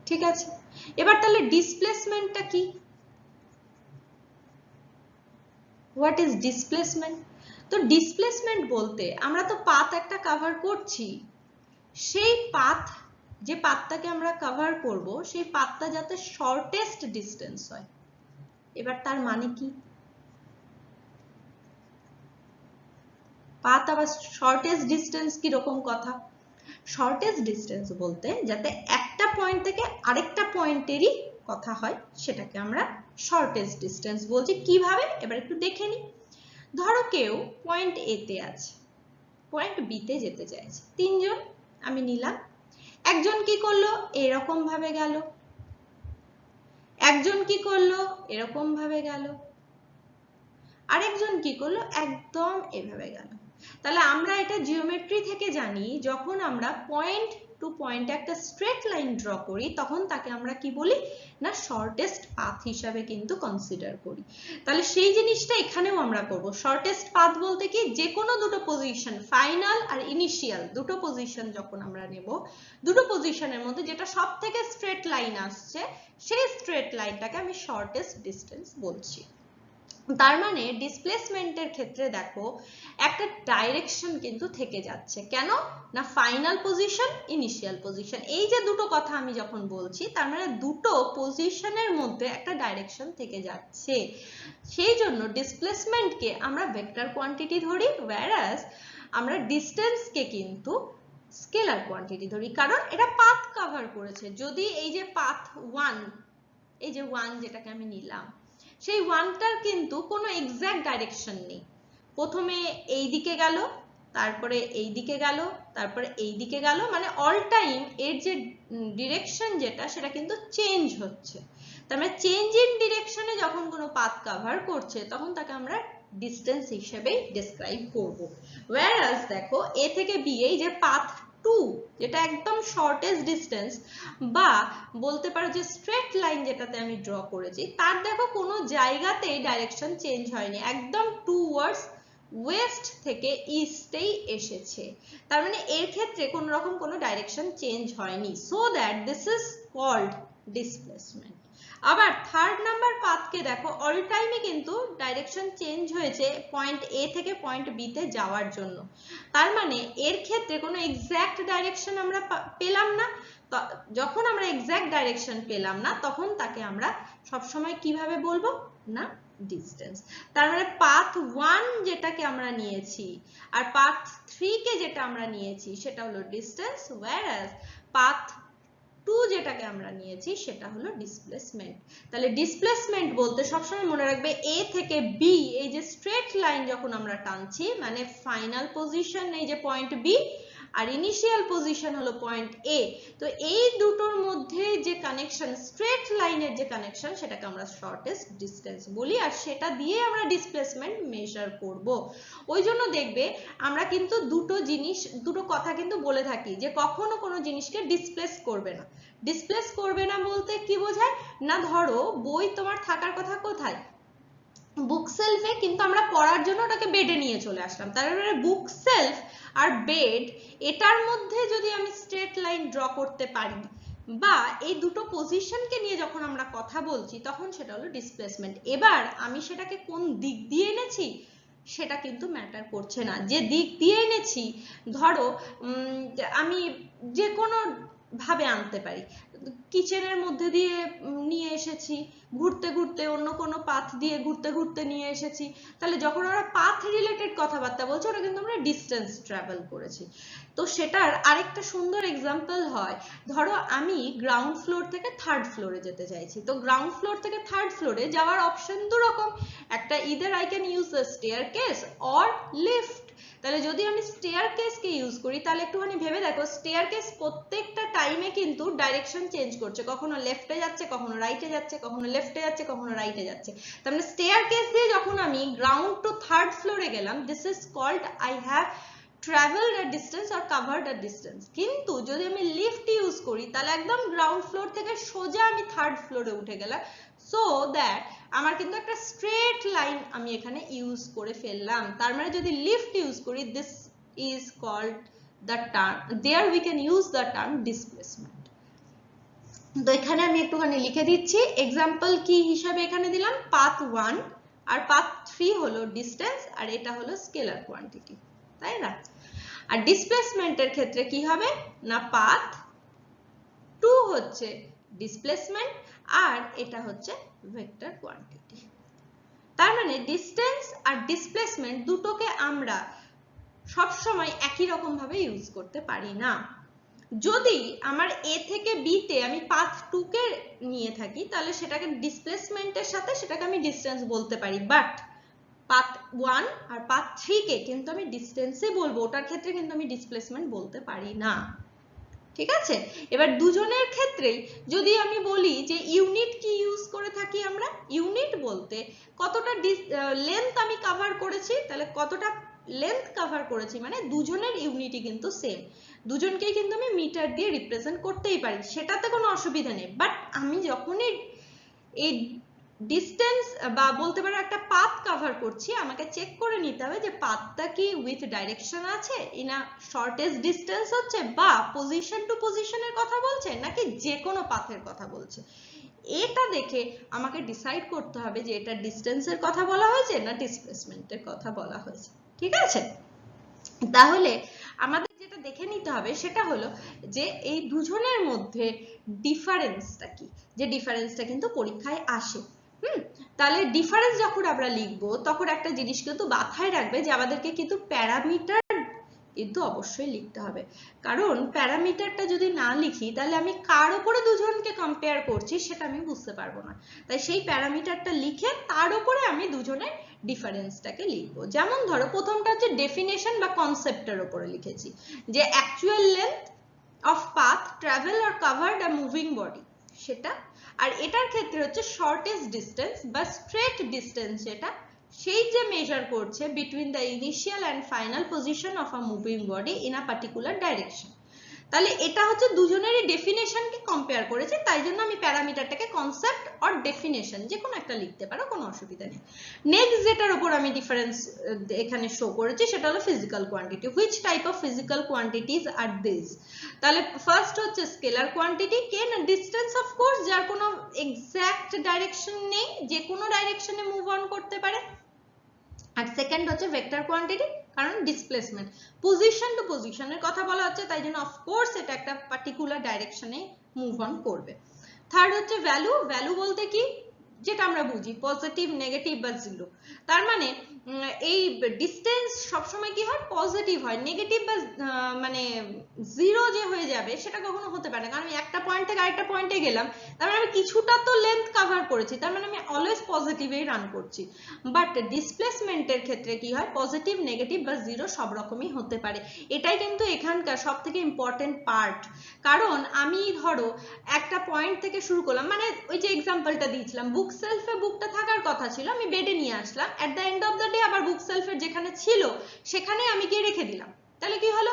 ঠিক আছে, এবার তাহলে ডিসপ্লেসমেন্টটা কি? What is displacement? তো ডিসপ্লেসমেন্ট বলতে আমরা তো পাথ একটা কভার করছি, সেই পাথ, যে পাথটাকে আমরা কভার করব সেই পাথটা যাতে শর্টেস্ট ডিসটেন্স হয়। এবার তার মানে কি? পাথ আবার শর্টেস্ট ডিসটেন্স কি রকম কথা? শর্টেস্ট ডিসটেন্স বলতে যাতে একটা পয়েন্ট থেকে আরেকটা পয়েন্টেরই কথা হয়, সেটাকে আমরা শর্টেস্ট ডিসটেন্স বলছি। কিভাবে এবার একটু দেখে নিই। ধরো কেউ পয়েন্ট এ তে আছে, পয়েন্ট বি তে যেতে চাইছে, তিনজন আমি নিলাম। একজন কি করলো, এরকম ভাবে গেল, একজন কি করলো, এরকম ভাবে গেল, আরেকজন কি করলো, একদম এভাবে গেল। তাহলে আমরা এটা জিওমেট্রি থেকে জানি, যখন আমরা পয়েন্ট টু পয়েন্ট একটা স্ট্রেট লাইন ড্র করি তখন তাকে আমরা কি বলি না, শর্টেস্ট পাথ হিসাবে কিন্তু কনসিডার করি। তাহলে সেই জিনিসটা এখানেও আমরা করব। শর্টেস্ট পাথ বলতে কি, যে কোনো দুটো পজিশন, ফাইনাল আর ইনিশিয়াল দুটো পজিশন যখন আমরা নেব, দুটো পজিশনের মধ্যে যেটা সব থেকে স্ট্রেট লাইন আসছে সেই স্ট্রেট লাইনটাকে আমি শর্টেস্ট ডিসটেন্স বলছি। তার মানে ডিসপ্লেসমেন্টের ক্ষেত্রে দেখো একটা ডাইরেকশন কিন্তু থেকে যাচ্ছে। কেন না, ফাইনাল পজিশন, ইনিশিয়াল পজিশন, এই যে দুটো কথা আমি যখন বলছি তার মানে দুটো পজিশনের মধ্যে একটা ডাইরেকশন থেকে যাচ্ছে। সেই জন্য ডিসপ্লেসমেন্টকে আমরা ভেক্টর কোয়ান্টিটি ধরি, whereas আমরা ডিসটেন্সকে কিন্তু স্কেলার কোয়ান্টিটি ধরি, কারণ এটা পাথ কভার করেছে। যদি এই যে পাথ 1, এই যে 1 যেটাকে আমি নিলাম, সেই 1টার কিন্তু কোনো এক্সাক্ট ডাইরেকশন নেই। প্রথমে এই দিকে গেল, তারপরে এই দিকে গেল, তারপরে এই দিকে গেল, মানে অল টাইম এর যে ডিরেকশন যেটা সেটা কিন্তু চেঞ্জ হচ্ছে। তার মানে চেঞ্জ ইন ডিরেকশনে যখন কোনো পাথ কভার করছে তখন তাকে আমরা ডিসটেন্স হিসেবেই ডেসক্রাইব করব। whereas দেখো এ থেকে বি, এই যে পাথ 2 যেটা একদম শর্টেস্ট ডিসটেন্স, বা বলতে পারো যে স্ট্রেট লাইন যেটাতে আমি ড্র করেছি, তার দেখো কোনো জায়গাতেই ডাইরেকশন চেঞ্জ হয়নি, একদম টুয়ার্ডস ওয়েস্ট থেকে ইস্টেই এসেছে। তার মানে এর ক্ষেত্রে কোনো রকম কোনো ডাইরেকশন চেঞ্জ হয়নি, so that this is called displacement. আবার থার্ড নাম্বার পাথকে দেখো অল টাইমে কিন্তু ডাইরেকশন চেঞ্জ হয়েছে পয়েন্ট এ থেকে পয়েন্ট বি তে যাওয়ার জন্য। তার মানে এর ক্ষেত্রে কোনো এক্সাক্ট ডাইরেকশন আমরা পেলাম না। যখন আমরা এক্সাক্ট ডাইরেকশন পেলাম না তখন তাকে আমরা সবসময় কিভাবে বলবো না ডিস্টেন্স। তার মানে পাথ 1 যেটাকে আমরা নিয়েছি আর পাথ 3 কে যেটা আমরা নিয়েছি সেটা হলো ডিস্টেন্স, whereas পাথ 2 যেটাকে আমরা নিয়েছি সেটা হলো ডিসপ্লেসমেন্ট। তাহলে ডিসপ্লেসমেন্ট বলতে সবসময় মনে রাখবে এ থেকে বি এই যে স্ট্রেট লাইন যখন আমরা টানছি মানে ফাইনাল পজিশন এই যে পয়েন্ট বি আর ইনিশিয়াল পজিশন হলো পয়েন্ট এ, তো এই দুটোর মধ্যে যে কানেকশন স্ট্রেট লাইনের যে কানেকশন সেটাকে আমরা শর্টেস্ট ডিস্টেন্স বলি আর সেটা দিয়ে আমরা ডিসপ্লেসমেন্ট মেজার করব। ওই জন্য দেখবে আমরা কিন্তু দুটো কথা কিন্তু বলে থাকি যে কখনো কোনো জিনিসকে ডিসপ্লেস করবে না। ডিসপ্লেস করবে না বলতে কি বোঝায় না, ধরো বই তোমার থাকার কথা কোথায় বুক সেলফে, কিন্তু আমরা পড়ার জন্য ওটাকে বেডে নিয়ে চলে আসলাম। তার মানে বুক সেলফ আর বেড এটার মধ্যে যদি আমি স্ট্রেট লাইন ড্র করতে পারি বা এই দুটো পজিশনকে নিয়ে যখন আমরা কথা বলছি তখন সেটা হলো ডিসপ্লেসমেন্ট। এবার আমি সেটাকে কোন দিক দিয়ে এনেছি সেটা কিন্তু ম্যাটার করছে না। যে দিক দিয়ে এনেছি ধরো আমি যে কোনো ভাবে আনতে পারি, কিচেনের মধ্যে দিয়ে নিয়ে এসেছি, ঘুরতে ঘুরতে অন্য কোনো পাথ দিয়ে ঘুরতে ঘুরতে নিয়ে এসেছি, তাহলে যখন আমরা পাথ রিলেটেড কথাবার্তা বলছি ওটা কিন্তু আমরা ডিস্টেন্স ট্রাভেল করেছি। তো সেটার আরেকটা সুন্দর এক্সাম্পল হয়, ধরো আমি গ্রাউন্ড ফ্লোর থেকে থার্ড ফ্লোরে যেতে চাইছি, তো গ্রাউন্ড ফ্লোর থেকে থার্ড ফ্লোরে যাওয়ার অপশন দুরকম, একটা either I can use the staircase or lift. তাহলে যদি আমি স্টেয়ারকেসকে ইউজ করি তাহলে একটুখানি ভেবে দেখো স্টেয়ারকেস প্রত্যেকটা টাইমে কিন্তু ডাইরেকশন চেঞ্জ করছে, কখনো লেফটে যাচ্ছে কখনো রাইটে যাচ্ছে, কখনো লেফটে যাচ্ছে কখনো রাইটে যাচ্ছে। তার মানে স্টেয়ারকেস দিয়ে যখন আমি গ্রাউন্ড টু থার্ড ফ্লোরে গেলাম this is called I have traveled a distance or covered a distance। কিন্তু যদি আমি লিফট ইউজ করি তাহলে একদম গ্রাউন্ড ফ্লোর থেকে সোজা আমি থার্ড ফ্লোরে উঠে গেলাম, সো দ্যাট আমার কিন্তু একটা স্ট্রেট লাইন আমি এখানে ইউজ করে ফেললাম। তার মানে যদি লিফট ইউজ করি this is called the term, there we can use the term displacement. তো এখানে আমি একটুখানি লিখে দিচ্ছি এক্সাম্পল কি হিসাবে এখানে দিলাম পাথ 1 আর পাথ 3 হলো ডিস্টেন্স আর এটা হলো স্কেলার কোয়ান্টিটি, তাই না? আর ডিসপ্লেসমেন্টের ক্ষেত্রে কি হবে না পাথ 2 হচ্ছে ডিসপ্লেসমেন্ট আর এটা হচ্ছে ভেক্টর কোয়ান্টিটি। তার মানে ডিস্টেন্স আর ডিসপ্লেসমেন্ট দুটোকে আমরা সব সময় একই রকম ভাবে ইউজ করতে পারি না। যদি আমার এ থেকে বি তে আমি পাথ 2 কে নিয়ে থাকি তাহলে সেটাকে ডিসপ্লেসমেন্টের সাথে সেটাকে আমি ডিস্টেন্স বলতে পারি, বাট পাথ 1 আর পাথ 3 কে কিন্তু আমি ডিস্টেন্সে বলবো, ওটার ক্ষেত্রে কিন্তু আমি ডিসপ্লেসমেন্ট বলতে পারি না। ঠিক আছে, এবার দুজনের ক্ষেত্রেই যদি আমি বলি যে ইউনিট কি ইউজ করে থাকি আমরা, ইউনিট বলতে কতটা লেন্থ আমি কভার করেছি, তাহলে কতটা লেন্থ কভার করেছি মানে দুজনের ইউনিটই কিন্তু সেম, দুজনকেই কিন্তু আমি মিটার দিয়ে রিপ্রেজেন্ট করতেই পারি, সেটাতে কোনো অসুবিধা নেই। বাট আমি যখনই এই ডিস্টেন্স বা বলতে পারো একটা পাথ কভার করছি আমাকে চেক করে নিতে হবে যে পাথটা কি উইথ ডাইরেকশন আছে, ইনা শর্টেস্ট ডিস্টেন্স হচ্ছে বা পজিশন টু পজিশনের কথা বলছে নাকি যে কোনো পাথের কথা বলছে, এটা দেখে আমাকে ডিসাইড করতে হবে যে এটা ডিস্টেন্সের কথা বলা হয়েছে না ডিসপ্লেসমেন্টের কথা বলা হয়েছে। ঠিক আছে, তাহলে আমাদের যেটা দেখে নিতে হবে সেটা হলো যে এই দুজনের মধ্যে ডিফারেন্সটা কি, যে ডিফারেন্সটা কিন্তু পরীক্ষায় আসে। তাহলে ডিফারেন্স যখন আমরা লিখবো তখন একটা জিনিস কিন্তু মাথায় রাখবে যে আমাদেরকে কিন্তু প্যারামিটার কিন্তু অবশ্যই লিখতে হবে, কারণ প্যারামিটারটা যদি না লিখি তাহলে আমি কার উপরে দুজনকে কম্পেয়ার করছি সেটা আমি বুঝতে পারবো না। তাই সেই প্যারামিটারটা লিখে তার উপরে আমি দুজনের ডিফারেন্সটাকে লিখবো। যেমন ধরো প্রথমটা হচ্ছে ডেফিনেশন বা কনসেপ্টের উপরে লিখেছি যে actual length of path travel or covered a moving body সেটা, আর এটার ক্ষেত্রে হচ্ছে শর্টেস্ট ডিস্টেন্স বা স্ট্রেট ডিস্টেন্স যেটা সেই যে মেজার করছে between the initial and final position of a moving body in a particular direction. তাহলে এটা হচ্ছে দুজনেরই ডেফিনেশনকে কম্পেয়ার করেছে, তাই জন্য আমি প্যারামিটারটাকে কনসেপ্ট অর ডেফিনেশন যে কোনো একটা লিখতে পারো, কোনো অসুবিধা নেই। নেক্সট যেটার উপর আমি ডিফারেন্স এখানে শো করেছি সেটা হলো physical quantity. Which type of physical quantities are this? তাহলে ফার্স্ট হচ্ছে স্কেলার কোয়ান্টিটি, কে না ডিস্টেন্স অফ কোর্স, যার কোনো এক্সাক্ট ডাইরেকশন নেই, যে কোনো ডাইরেকশনে মুভ অন করতে পারে। আর সেকেন্ড হচ্ছে ভেক্টর কোয়ান্টিটি, কারণ ডিসপ্লেসমেন্ট, পজিশন টু পজিশনের কথা বলা হচ্ছে, তাই জন্য অফকোর্স এটা একটা পার্টিকুলার ডাইরেকশনে মুভ অন করবে। থার্ড হচ্ছে ভ্যালু, ভ্যালু বলতে কি, যেটা আমরা বুঝি পজিটিভ, নেগেটিভ বা জিরো। তার মানে এই ডিস্টেন্স সবসময় কি হয়, পজিটিভ হয়, নেগেটিভ বা মানে জিরো যে হয়ে যাবে সেটা কখনো হতে পারে না, কারণ আমি একটা পয়েন্ট থেকে আরেকটা পয়েন্টে গেলাম, তার মানে আমি কিছুটা তো লেন্থ কভার করেছি, তার মানে আমি অলওয়েজ পজিটিভেই রান করছি। বাট ডিসপ্লেসমেন্টের ক্ষেত্রে কি হয়, পজিটিভ, নেগেটিভ বা জিরো সব রকমই হতে পারে। এটাই কিন্তু এখানকার সব থেকে ইম্পর্টেন্ট পার্ট, কারণ আমি ধরো একটা পয়েন্ট থেকে শুরু করলাম, মানে ওই যে এক্সাম্পলটা দিয়েছিলাম, বুক সেলফে বুকটা থাকার কথা ছিল, আমি বেডে নিয়ে আসলাম, at the end of the day আবার বুক সেলফের যেখানে ছিল সেখানে আমি গিয়ে রেখে দিলাম, তাহলে কি হলো,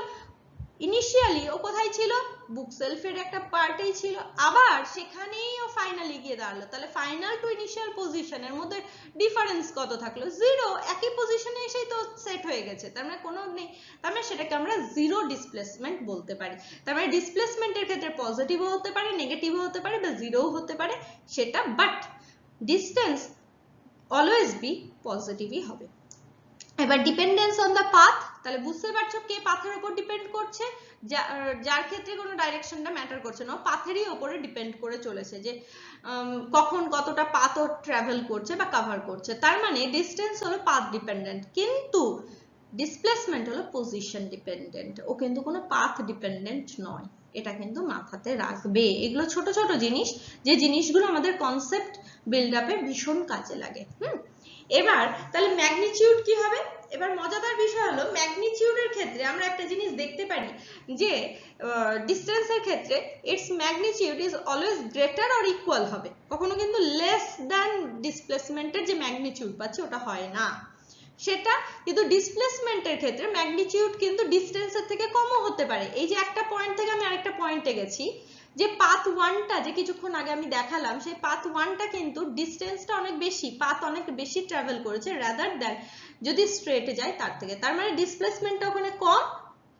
ইনিশিয়ালি ও কোথায় ছিল, বুক সেলফের একটা পার্টেই ছিল, আবার সেখানেই ও ফাইনালি গিয়ে দাঁড়ালো, তাহলে ফাইনাল টু ইনিশিয়াল পজিশনের মধ্যে ডিফারেন্স কত থাকলো, জিরো, একই পজিশনে এসেই তো সেট হয়ে গেছে, তার মানে কোনো নেই, তার মানে সেটাকে আমরা জিরো ডিসপ্লেসমেন্ট বলতে পারি। তার মানে ডিসপ্লেসমেন্টের ক্ষেত্রে পজিটিভও হতে পারে, নেগেটিভও হতে পারে বা জিরোও হতে পারে সেটা, বাট ডিস্টেন্স অলওয়েজ বি পজিটিভই হবে। এবার ডিপেন্ডেন্স অন দ্য পাথ, তাহলে বুঝতে পারছো কে পাথের উপর ডিপেন্ড করছে, যার ক্ষেত্রে কোনো ডাইরেকশনটা ম্যাটার করছে না, পাথেরই উপরে ডিপেন্ড করে চলেছে যে কখন কতটা পাথ ও ট্রাভেল করছে বা কভার করছে, তার মানে ডিস্টেন্স হলো পাথ ডিপেন্ডেন্ট, কিন্তু ডিসপ্লেসমেন্ট হলো পজিশন ডিপেন্ডেন্ট, ও কিন্তু কোনো পাথ ডিপেন্ডেন্ট নয়, এটা কিন্তু মাথাতে রাখবে। এগুলো ছোট ছোট জিনিস, যে জিনিসগুলো আমাদের কনসেপ্ট বিল্ড আপে ভীষণ কাজে লাগে। এবার তাহলে ম্যাগনিটিউড কি হবে, এবার মজাদার বিষয় হলো ম্যাগনিটিউডের ক্ষেত্রে আমরা একটা জিনিস দেখতে পারি যে ডিস্টেন্সের ক্ষেত্রে it's magnitude is always greater or equal হবে, কখনো কিন্তু লেস দ্যান ডিসপ্লেসমেন্টের যে ম্যাগনিটিউড পাচ্ছি ওটা হয় না সেটা, কিন্তু ডিসপ্লেসমেন্টের ক্ষেত্রে ম্যাগনিটিউড কিন্তু ডিস্টেন্সের থেকে কমও হতে পারে। এই যে একটা পয়েন্ট থেকে আমি আরেকটা পয়েন্টে গেছি, যে পাথ ওয়ানটা যে কিছুক্ষণ আগে আমি দেখালাম, সেই পাথ ওয়ানটা কিন্তু ডিস্টেন্সটা অনেক বেশি, পাথ অনেক বেশি ট্রাভেল করেছে রাদার দ্যান যদি স্ট্রেটে যায় তার থেকে, তার মানে ডিসপ্লেসমেন্টটা ওখানে কম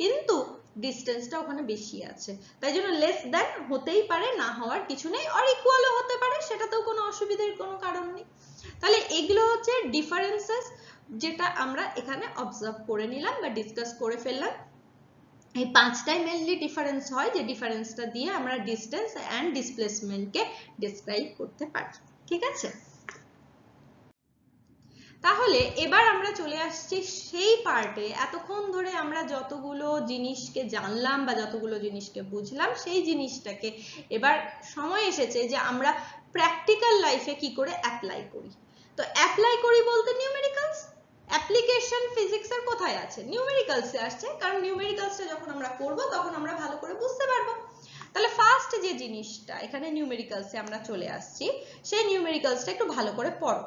কিন্তু ডিস্টেন্সটা ওখানে বেশি আছে, তাই জন্য লেস দ্যান হতেই পারে, না হওয়ার কিছু নেই, আর ইকুয়ালও হতে পারে, সেটাতেও কোনো অসুবিধার কোনো কারণ নেই। তাহলে এগুলো হচ্ছে ডিফারেন্সেস যেটা আমরা এখানে অবজার্ভ করে নিলাম বা ডিসকাস করে ফেললাম। এই পাঁচটাই মেইনলি ডিফারেন্স হয়, যে ডিফারেন্সটা দিয়ে আমরা ডিস্টেন্স এন্ড ডিসপ্লেসমেন্টকে ডেসক্রাইব করতে পারি। ঠিক আছে, তাহলে এবার আমরা চলে আসছি সেই পার্টে, এতক্ষণ ধরে আমরা যতগুলো জিনিসকে জানলাম বা যতগুলো জিনিসকে বুঝলাম, সেই জিনিসটাকে এবার সময় এসেছে যে আমরা প্র্যাকটিক্যাল লাইফে কি করে অ্যাপ্লাই করি। তো অ্যাপ্লাই করি বলতে নিউমেরিক্যালস, অ্যাপ্লিকেশন ফিজিক্সের কোথায় আছে, নিউমেরিক্যালসে আসছে, কারণ নিউমেরিক্যালসটা যখন আমরা করব তখন আমরা ভালো করে বুঝতে পারবো। তাহলে ফার্স্ট যে জিনিসটা এখানে নিউমেরিক্যালসে আমরা চলে আসছি, সেই নিউমেরিক্যালসটা একটু ভালো করে পড়ো।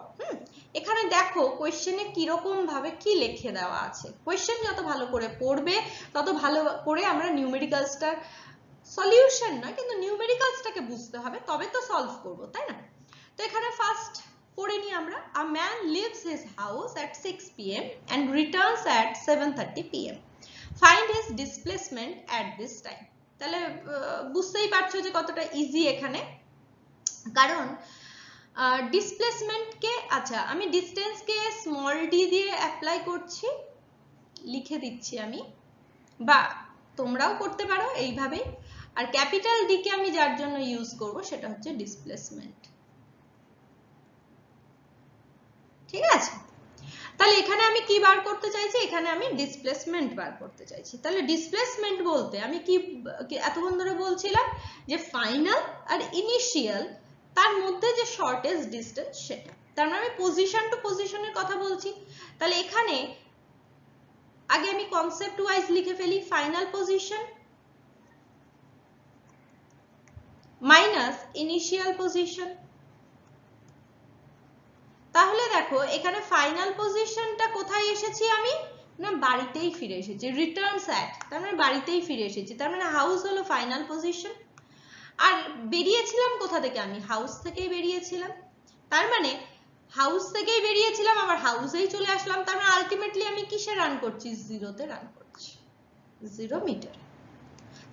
এখানে দেখো কোয়েশ্চেনে কিরকম ভাবে কি লিখে দেওয়া আছে, কোয়েশ্চেন যত ভালো করে পড়বে তত ভালো করে আমরা নিউমেরিক্যালসটার সলিউশন না কিন্তু নিউমেরিক্যালসটাকে বুঝতে হবে, তবে তো সলভ করব, তাই না? তো এখানে ফার্স্ট পড়ে নি আমরা, a man leaves his house at 6 pm and returns at 7:30 pm. Find his displacement at this time. তাহলে বুঝতেই পারছো যে কতটা ইজি এখানে, কারণ ডিসপ্লেসমেন্টকে, আচ্ছা আমি ডিস্টেন্সকে স্মল ডি দিয়ে অ্যাপ্লাই করছি, লিখে দিচ্ছি আমি, বা তোমরাও করতে পারো এইভাবে, আর ক্যাপিটাল ডি কে আমি যার জন্য ইউজ করব সেটা হচ্ছে ডিসপ্লেসমেন্ট। ঠিক আছে, তাহলে এখানে আমি কি বার করতে চাইছি, এখানে আমি ডিসপ্লেসমেন্ট বার করতে চাইছি। তাহলে ডিসপ্লেসমেন্ট বলতে আমি কি এতক্ষণ ধরে বলছিলাম যে ফাইনাল আর ইনিশিয়াল তার মধ্যে যে শর্টেস্ট ডিস্টেন্স সেটা, তার মানে আমি পজিশন টু পজিশনের কথা বলছি। তাহলে এখানে আগে আমি কনসেপ্ট ওয়াইজ লিখে ফেলি, final position minus initial position. তাহলে দেখো এখানে ফাইনাল পজিশনটা কোথায় এসেছি আমি, না বাড়িতেই ফিরে এসেছি, রিটার্নস অ্যাট তার মানে বাড়িতেই ফিরে এসেছি, তার মানে হাউস হলো ফাইনাল পজিশন। আর বেরিয়েছিলাম কোথা থেকে, আমি হাউস থেকেই বেরিয়েছিলাম, তার মানে হাউস থেকেই বেরিয়েছিলাম আবার হাউসেই চলে আসলাম, তার মানে আলটিমেটলি আমি কিসে রান করছি, জিরোতে রান করছি, 0 মিটার।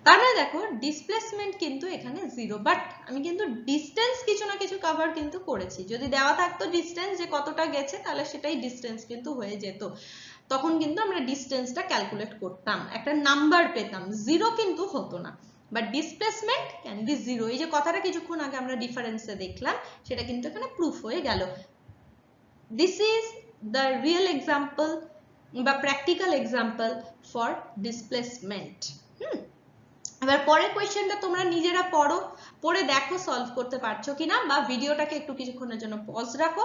তার মানে দেখো ডিসপ্লেসমেন্ট কিন্তু এখানে 0, বাট আমি কিন্তু ডিস্টেন্স কিছু না কিছু কভার কিন্তু করেছি। যদি দেওয়া থাকতো ডিস্টেন্স যে কতটা গেছে তাহলে সেটাই ডিস্টেন্স কিন্তু হয়ে যেত, তখন কিন্তু আমরা ডিস্টেন্সটা ক্যালকুলেট করতাম, একটা নাম্বার পেতাম, 0 কিন্তু হতো না। বাট ডিসপ্লেসমেন্ট ক্যান বি 0, এই যে কথাটা কিছুক্ষণ আগে আমরা ডিফারেন্সে দেখলাম সেটা কিন্তু এখানে প্রুফ হয়ে গেল। This is the real example বা প্র্যাকটিক্যাল এক্সাম্পল ফর ডিসপ্লেসমেন্ট। এবার পরের কোয়েশ্চেনটা তোমরা নিজেরা পড়ো, পড়ে দেখো সলভ করতে পারছো কিনা, বা ভিডিওটাকে একটু কিছুক্ষণের জন্য পজ রাখো,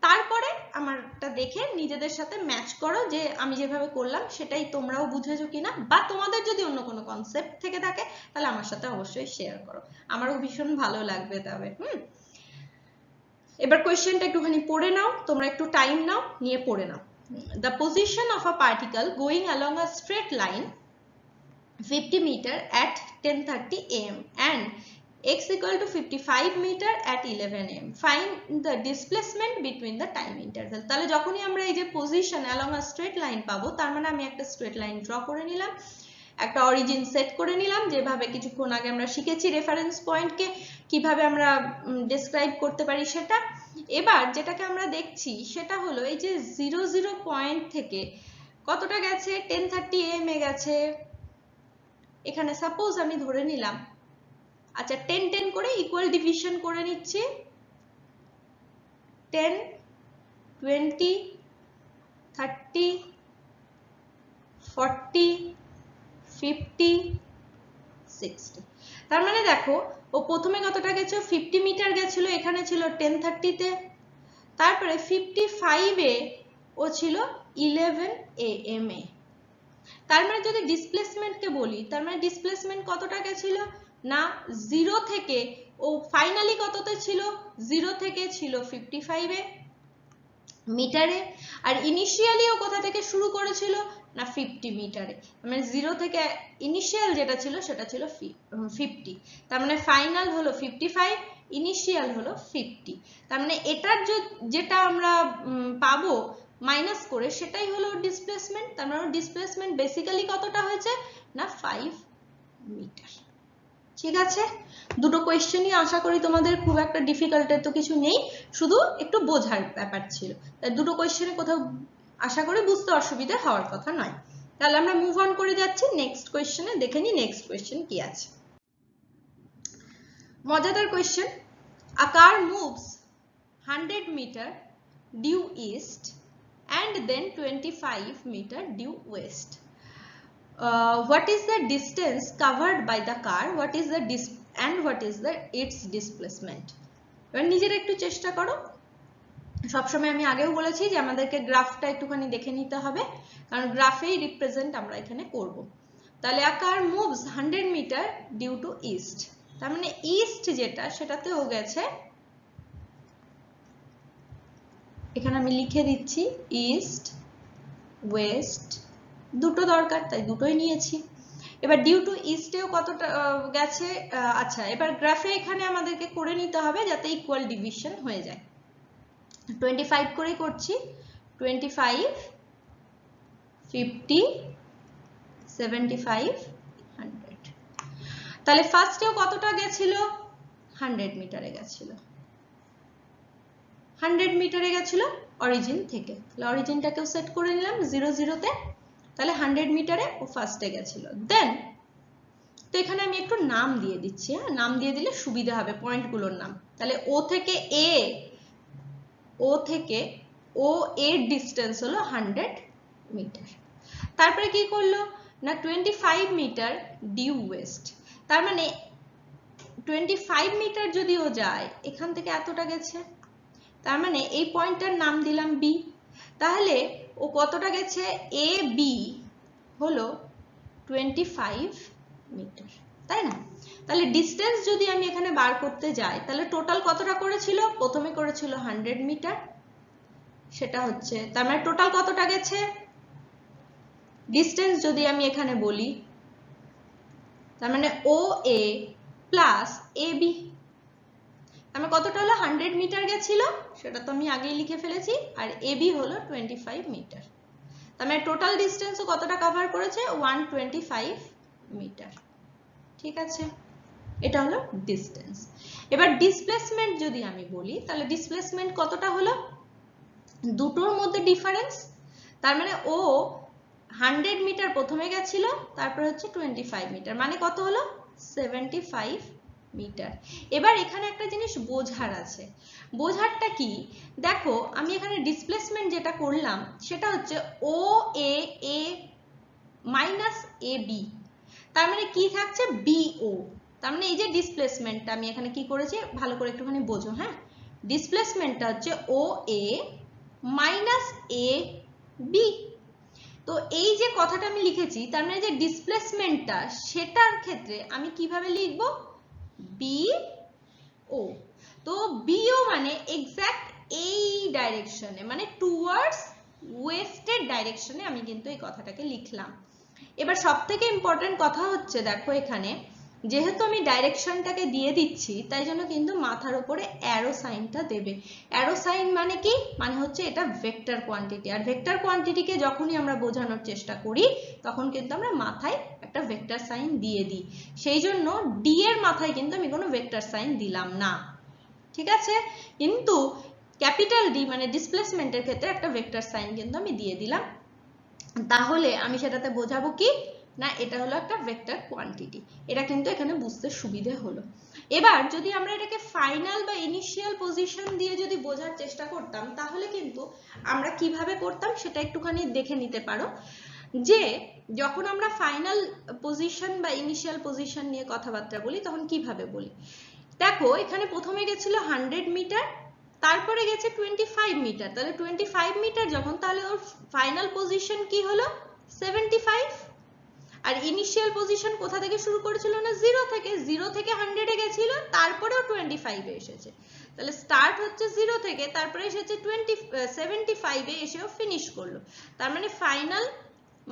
তারপরে আমারটা দেখে নিজেদের সাথে ম্যাচ করো যে আমি যেভাবে করলাম সেটাই তোমরাও বুঝেছো কিনা, বা তোমাদের যদি অন্য কোনো কনসেপ্ট থেকে থাকে তাহলে আমার সাথে অবশ্যই শেয়ার করো, আমারও ভীষণ ভালো লাগবে তবে। এবার কোয়েশ্চেনটা একটুখানি পড়ে নাও, তোমরা একটু টাইম নাও, নিয়ে পড়ে নাও। The position of a particle going along a straight line 50 meter at 10:30 am and x equal to 55 meter at 11 am. Find the displacement between the time interval. তাহলে যখনই আমরা এই যে position along a straight line পাবো, তার মানে আমি একটা straight line draw করে নিলাম, একটা অরিজিন সেট করে নিলাম, যেভাবে কিছুক্ষণ আগে আমরা শিখেছি রেফারেন্স পয়েন্টকে কিভাবে আমরা ডেসক্রাইব করতে পারি সেটা। এবার যেটাকে আমরা দেখছি সেটা হলো এই যে 00 পয়েন্ট থেকে কতটা গেছে, 10:30 am এ গেছে। এখানে সাপোজ আমি ধরে নিলাম, আচ্ছা 10 10 করে ইকুয়াল ডিভিশন করে নিচ্ছি, 10 20 30 40 50 60। তার মানে দেখো ও প্রথমে কতটা গেছে, 50 মিটার গেছিল, এখানে ছিল 10:30 তে, তারপরে 55 এ ও ছিল 11 am এ। তার মানে যদি ডিসপ্লেসমেন্টকে বলি, তার মানে ডিসপ্লেসমেন্ট কতটা গেছিল না 0 থেকে ও ফাইনালি কততে ছিল, 0 থেকে ছিল 55 এ মিটারে, আর ইনিশিয়ালি ও কোথা থেকে শুরু করেছিল না 50 মিটারে, মানে 0 থেকে ইনিশিয়াল যেটা ছিল সেটা ছিল 50, তার মানে ফাইনাল হলো 55, ইনিশিয়াল হলো 50। তার মানে এটার যেটা আমরা পাবো মাইনাস করে সেটাই হলো ডিসপ্লেসমেন্ট। তার মানে ডিসপ্লেসমেন্ট বেসিক্যালি কতটা হয়েছে না 5 মিটার। ঠিক আছে, দুটো কোয়েশ্চেনই আশা করি তোমাদের খুব একটা ডিফিকাল্টের তো কিছু নেই, শুধু একটু বোঝার ব্যাপার ছিল, তাই দুটো কোয়েশ্চেনে কোথাও আশা করি বুঝতে অসুবিধা হওয়ার কথা নয়। তাহলে আমরা মুভ অন করে যাচ্ছি নেক্সট কোয়েশ্চেনে, দেখে নিই নেক্সট কোয়েশ্চেন কি আছে। মজাদার question, a car moves 100 metre due east and then 25 meter due west. What is the distance covered by the car? What is its displacement? এবার নিজেরা একটু চেষ্টা করো। সবসময় আমি আগেও বলেছি যে আমাদেরকে গ্রাফটা একটুখানি দেখে নিতে হবে, কারণ গ্রাফেই রিপ্রেজেন্ট আমরা এখানে করব। তাহলে a car moves 100 meter due to east, তার মানে ইস্ট যেটা সেটাতে ও গেছে, এখানে আমি লিখে দিচ্ছি ইস্ট ওয়েস্ট, দুটো দরকার তাই দুটোই নিয়েছি। এবার ডিউ টু ইস্টেও কতটা গেছে, আচ্ছা এবার গ্রাফে এখানে আমাদেরকে করে নিতে হবে যাতে ইকুয়াল ডিভিশন হয়ে যায়, 25 করেই করছি, 25 50 75 100। তাহলে ফার্স্টেও কতটা গেছিল 100 মিটারে গেছিল, 100 মিটারে গেছিল অরিজিন থেকে, তাহলে অরিজিনটাকেও সেট করে নিলাম 0 0 তে, তাহলে 100 মিটারে ও ফার্স্টে গেছিল। দেন তো এখানে আমি একটু নাম দিয়ে দিচ্ছি, হ্যাঁ নাম দিয়ে দিলে সুবিধা হবে পয়েন্টগুলোর নাম। তাহলে ও থেকে ও এর ডিস্টেন্স হলো 100 মিটার। তারপরে কি করলো না 25 মিটার ডিউ ওয়েস্ট, তার মানে 25 মিটার যদি ও যায় এখান থেকে এতটা গেছে, তার মানে এই পয়েন্টটার নাম দিলাম বি, তাহলে ও কতটা গেছে এ বি হলো 25 মিটার, তাই না? তাহলে ডিস্টেন্স যদি আমি এখানে বার করতে যাই তাহলে টোটাল কতটা করেছিল, প্রথমে করেছিল 100 মিটার, সেটা হচ্ছে তার মানে টোটাল কতটা গেছে ডিস্টেন্স যদি আমি এখানে বলি, তার মানে ও এ প্লাস এ বি, আমার কতটা হলো 100 মিটার গেছিল, সেটা তো আমি আগেই লিখে ফেলেছি, আর এ বি হলো 25 মিটার। তার মানে টোটাল ডিস্টেন্সও কতটা কভার করেছে, 125 মিটার। ঠিক আছে, এটা হলো ডিস্টেন্স। এবার ডিসপ্লেসমেন্ট যদি আমি বলি, তাহলে ডিসপ্লেসমেন্ট কতটা হলো, দুটোর মধ্যে ডিফারেন্স, তার মানে ও 100 মিটার প্রথমে গেছিল, তারপর হচ্ছে 25 মিটার, মানে কত হলো 75 মিটার। এবার এখানে একটা জিনিস বোঝার আছে, বোঝারটা কি, দেখো আমি এখানে ডিসপ্লেসমেন্ট যেটা করলাম সেটা হচ্ছে ও এ এ মাইনাস এ বি, তার মানে কি থাকছে বিও, তার মানে এই যে ডিসপ্লেসমেন্টটা আমি এখানে কি করেছি ভালো করে একটুখানি বোঝো। হ্যাঁ, ডিসপ্লেসমেন্টটা হচ্ছে ও এ মাইনাস এ বি, তো এই যে কথাটা আমি লিখেছি, তার মানে যে ডিসপ্লেসমেন্টটা সেটার ক্ষেত্রে আমি কিভাবে লিখব, বি ও, তো বিও মানে এক্স্যাক্ট এই ডাইরেকশনে, মানে টুয়ার্ডস ওয়েস্টের ডাইরেকশনে আমি কিন্তু এই কথাটাকে লিখলাম। এবার সব থেকে ইম্পর্টেন্ট কথা হচ্ছে, দেখো এখানে যেহেতু আমি ডাইরেকশনটাকে দিয়ে দিচ্ছি, তাই জন্য কিন্তু মাথার উপরে অ্যারো সাইনটা দেবে। অ্যারো সাইন মানে কি, মানে হচ্ছে এটা ভেক্টর কোয়ান্টিটি, আর ভেক্টর কোয়ান্টিটিকে যখনই আমরা বোঝানোর চেষ্টা করি তখন কিন্তু আমরা মাথায় একটা ভেক্টর সাইন দিয়ে দিই, সেই জন্য ডি এর মাথায় কিন্তু আমি কোনো ভেক্টর সাইন দিলাম না। ঠিক আছে, কিন্তু ক্যাপিটাল ডি মানে ডিসপ্লেসমেন্টের ক্ষেত্রে একটা ভেক্টর সাইন কিন্তু আমি দিয়ে দিলাম, তাহলে আমি সেটাতে বোঝাবো কি না, এটা হলো একটা ভেক্টর কোয়ান্টিটি। এটা কিন্তু এখানে বুঝতে সুবিধে হলো। এবার যদি আমরা এটাকে ফাইনাল বা ইনিশিয়াল পজিশন দিয়ে যদি বোঝার চেষ্টা করতাম, তাহলে কিন্তু আমরা কিভাবে করতাম সেটা একটুখানি দেখে নিতে পারো, যে যখন আমরা ফাইনাল পজিশন বা ইনিশিয়াল পজিশন নিয়ে কথাবার্তা বলি তখন কিভাবে বলি। দেখো এখানে প্রথমে গেছিল 100 মিটার, তারপরে গেছে 25 মিটার, তাহলে 25 মিটার যখন, তাহলে ওর ফাইনাল পজিশন কি হলো 75, আর ইনিশিয়াল পজিশন কোথা থেকে শুরু করেছিল না, 0 থেকে, 0 থেকে 100 এ গেছিল, তারপরেও 25 এ এসেছে, তাহলে স্টার্ট হচ্ছে 0 থেকে, তারপরে এসেছে 75 এ এসেও ফিনিশ করলো, তার মানে ফাইনাল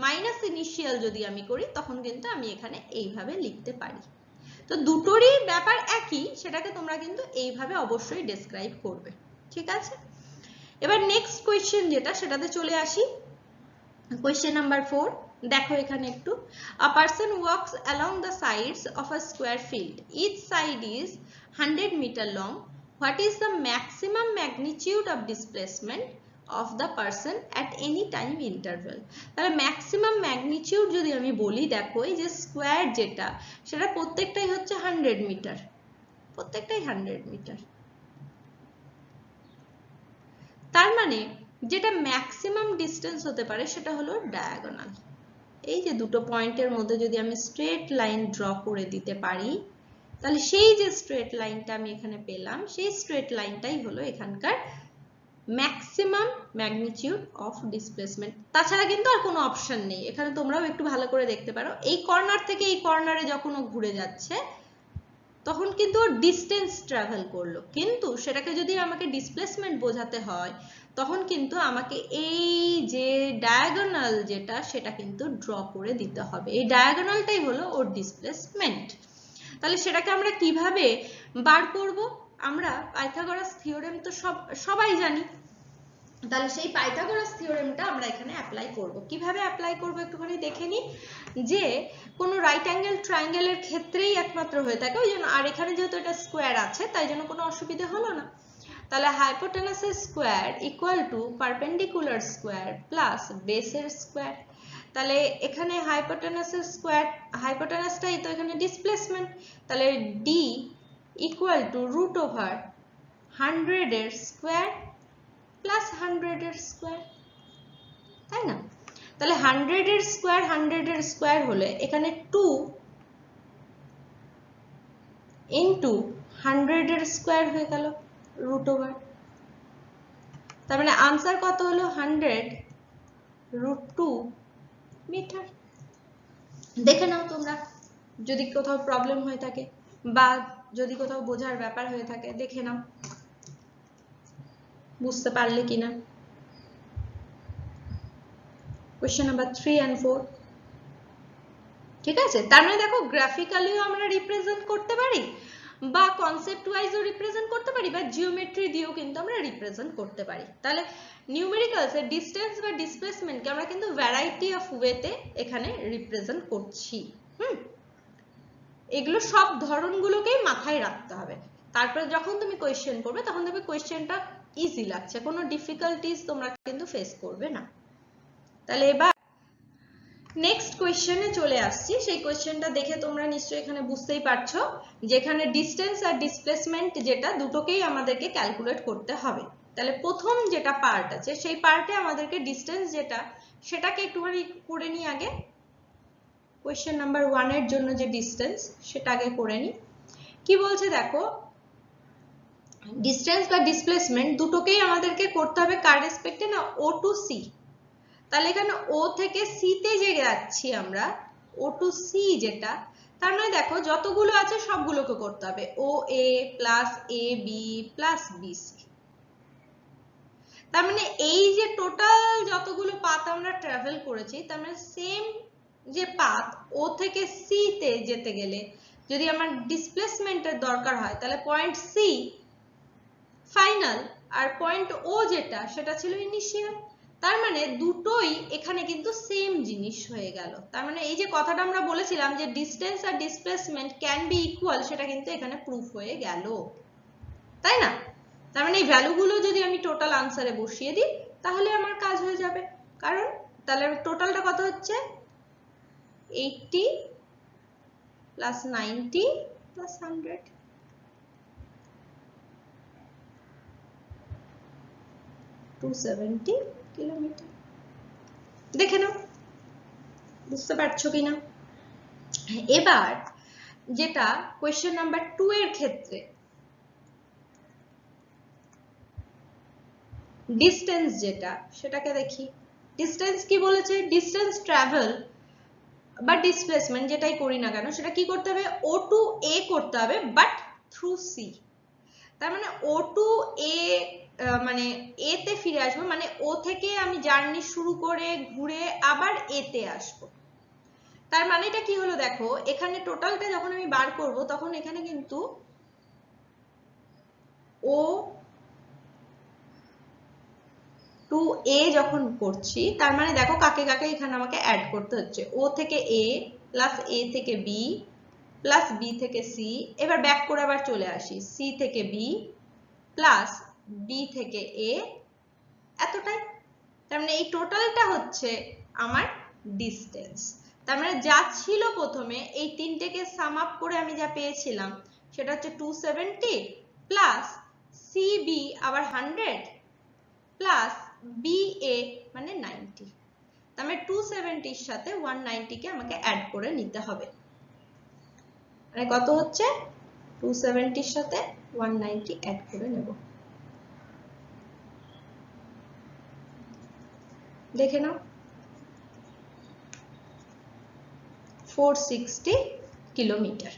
মাইনাস ইনিশিয়াল যদি আমি করি তখন কিন্তু আমি এখানে এইভাবে লিখতে পারি। তো দুটোরই ব্যাপার একই, সেটাকে তোমরা কিন্তু এইভাবে অবশ্যই ডেসক্রাইব করবে। ঠিক আছে, এবার নেক্সট কোয়েশ্চেন যেটা, সেটাতে চলে আসি। কোয়েশ্চেন নাম্বার 4, দেখো এখানে একটু, a person walks along the sides of a square field, each side is 100 meter long, what is the maximum magnitude of displacement of the person at any time interval? তাহলে maximum magnitude যদি আমি বলি, দেখো এই যে square যেটা, সেটা প্রত্যেকটাই হচ্ছে 100 মিটার, প্রত্যেকটাই 100 মিটার, তার মানে যেটা ম্যাক্সিমাম ডিস্টেন্স হতে পারে সেটা হলো ডায়াগোনাল। এই যে দুটো পয়েন্টের মধ্যে যদি আমি স্ট্রেট লাইন ড্র করে দিতে পারি, তাহলে সেই যে স্ট্রেট লাইনটা আমি এখানে পেলাম, সেই স্ট্রেট লাইনটাই হলো এখানকার ম্যাক্সিমাম ম্যাগনিটিউড অফ ডিসপ্লেসমেন্ট। তাছাড়া কিন্তু আর কোনো অপশন নেই এখানে, তোমরাও একটু ভালো করে দেখতে পারো, এই কর্নার থেকে এই কর্নারে যখন ও ঘুরে যাচ্ছে তখন কিন্তু ও ডিস্টেন্স ট্রাভেল করলো, কিন্তু সেটাকে যদি আমাকে ডিসপ্লেসমেন্ট বোঝাতে হয় তখন কিন্তু আমাকে এই যে ডায়াগোনাল যেটা, সেটা কিন্তু ড্র করে দিতে হবে, এই ডায়াগোনালটাই হলো ওর ডিসপ্লেসমেন্ট। তাহলে সেটাকে আমরা কিভাবে বার করব, আমরা পাইথাগোরাস থিওরেম তো সবাই জানি, তাহলে সেই পাইথাগোরাস থিওরেমটা আমরা এখানে অ্যাপ্লাই করব। কিভাবে অ্যাপ্লাই করব একটুখানি দেখে নিই, যে কোনো রাইট অ্যাঙ্গেল ট্রায়াঙ্গেলের ক্ষেত্রেই একমাত্র হয়ে থাকে, ওই জন্য, আর এখানে যেহেতু এটা স্কোয়ার আছে তাই জন্য কোনো অসুবিধা হলো না। তাহলে হাইপোটেনাসের square equal to perpendicular square plus বেসের স্কোয়ার, তাহলে এখানে হাইপোটেনাসের স্কোয়ার, হাইপোটেনাসটাই তো এখানে ডিসপ্লেসমেন্ট, তাহলে D equal to root over 100 এর স্কোয়ার প্লাস 100 এর স্কোয়ার, তাই না? তাহলে 100 এর স্কোয়ার 100 এর স্কোয়ার হলে এখানে 2 ইন্টু 100 এর স্কোয়ার হয়ে গেল রুট ওভার, তার মানে আনসার কত হলো 100 রুট 2 মিটার। দেখে নাও তোমরা, যদি কোথাও প্রবলেম হয়ে থাকে বা যদি কোথাও বোঝার ব্যাপার হয়ে থাকে দেখে নাও বুঝতে পারলে কিনা। Question number 3 and 4। ঠিক আছে, তার মানে দেখো গ্রাফিক্যালিও আমরা রিপ্রেজেন্ট করতে পারি, বা কনসেপ্ট ওয়াইজও রিপ্রেজেন্ট করতে পারি, বা জিওমেট্রি দিয়েও কিন্তু আমরা রিপ্রেজেন্ট করতে পারি। তাহলে নিউমেরিক্যালস এর ডিসটেন্স বা ডিসপ্লেসমেন্টকে আমরা কিন্তু ভ্যারাইটি অফ ওয়েতে এখানে রিপ্রেজেন্ট করছি। এগুলো সব ধরনগুলোকেই মাথায় রাখতে হবে। তারপরে যখন তুমি কোয়েশ্চেন করবে তখন দেখবে কোয়েশ্চেনটা ইজি লাগছে, কোনো ডিফিকাল্টিজ তোমরা কিন্তু ফেস করবে না। তাহলে এবার নেক্সট কোয়েশ্চেনে চলে আসছি। সেই কোয়েশ্চেনটা দেখে তোমরা নিশ্চয়ই এখানে বুঝতেই পারছো যেখানে ডিসটেন্স আর ডিসপ্লেসমেন্ট যেটা দুটোকেই আমাদেরকে ক্যালকুলেট করতে হবে। তাহলে প্রথম যেটা পার্ট আছে সেই পার্টে আমাদেরকে ডিসটেন্স যেটা সেটাকে একটুখানি করে নিই আগে। কোয়েশ্চেন নাম্বার 1 এর জন্য যে ডিসটেন্স সেটা আগে করে নিই। কি বলছে দেখো, ডিসটেন্স বা ডিসপ্লেসমেন্ট দুটোকেই আমাদেরকে করতে হবে কার রেসপেক্টে না, ও টু সি। তাহলে এখানে ও থেকে সি তে যে যাচ্ছি আমরা, ও টু সি যেটা, তার মানে দেখো যতগুলো আছে সবগুলোকে করতে হবে, ও এ plus A B plus B C. তার মানে এই যে টোটাল যতগুলো পাথ আমরা ট্রাভেল করেছি, তার মানে সেম যে পাথ ও থেকে সি তে যেতে গেলে যদি আমার ডিসপ্লেসমেন্টের দরকার হয়, তাহলে পয়েন্ট সি ফাইনাল আর পয়েন্ট ও যেটা সেটা ছিল ইনিশিয়াল। তার মানে দুটোই এখানে কিন্তু সেম জিনিস হয়ে গেল। তার মানে এই যে কথাটা আমরা বলেছিলাম যে ডিসটেন্স আর ডিসপ্লেসমেন্ট ক্যান বি ইকুয়াল, সেটা কিন্তু এখানে প্রুফ হয়ে গেল, তাই না? তার মানে এই ভ্যালুগুলো যদি আমি টোটাল আনসারে বসিয়ে দিই তাহলে আমার কাজ হয়ে যাবে। কারণ তাহলে টোটালটা কত হচ্ছে, 80 প্লাস 90 প্লাস 100, 270 কিলোমিটার। দেখে নাও বুঝতে পারছো কিনা। এবার যেটা কোয়েশ্চেন নাম্বার 2 এর ক্ষেত্রে ডিসটেন্স যেটা সেটাকে দেখি। ডিসটেন্স কি বলেছে, ডিসটেন্স ট্রাভেল বা ডিসপ্লেসমেন্ট যেটাই করি না কেন সেটা কি করতে হবে, ও টু এ করতে হবে বাট থ্রু সি। তার মানে ও টু এ মানে এ তে ফিরে আসবো, মানে ও থেকে আমি জার্নি শুরু করে ঘুরে আবার এ তে আসবো। তার মানেটা কি হলো দেখো, এখানে টোটালটা যখন আমি বার করব তখন এখানে কিন্তু ও টু এ যখন করছি, তার মানে দেখো কাকে কাকে এখানে আমাকে অ্যাড করতে হচ্ছে, ও থেকে এ প্লাস এ থেকে বি প্লাস বি থেকে সি, এবার ব্যাক করে আবার চলে আসি, সি থেকে বি প্লাস বি থেকে এ, এতটাই। তার মানে এই টোটালটা হচ্ছে আমার ডিসটেন্স। তার মানে যা ছিল প্রথমে এই তিনটেকে সাম আপ করে আমি যা পেয়েছিলাম সেটা হচ্ছে 270 প্লাস সিবি আবার 100 প্লাস বিএ মানে 90। তার মানে 270 এর সাথে 190 কে আমাকে অ্যাড করে নিতে হবে। মানে কত হচ্ছে, 270 এর সাথে 190 অ্যাড করে নেব। দেখে নাও 460 কিলোমিটার।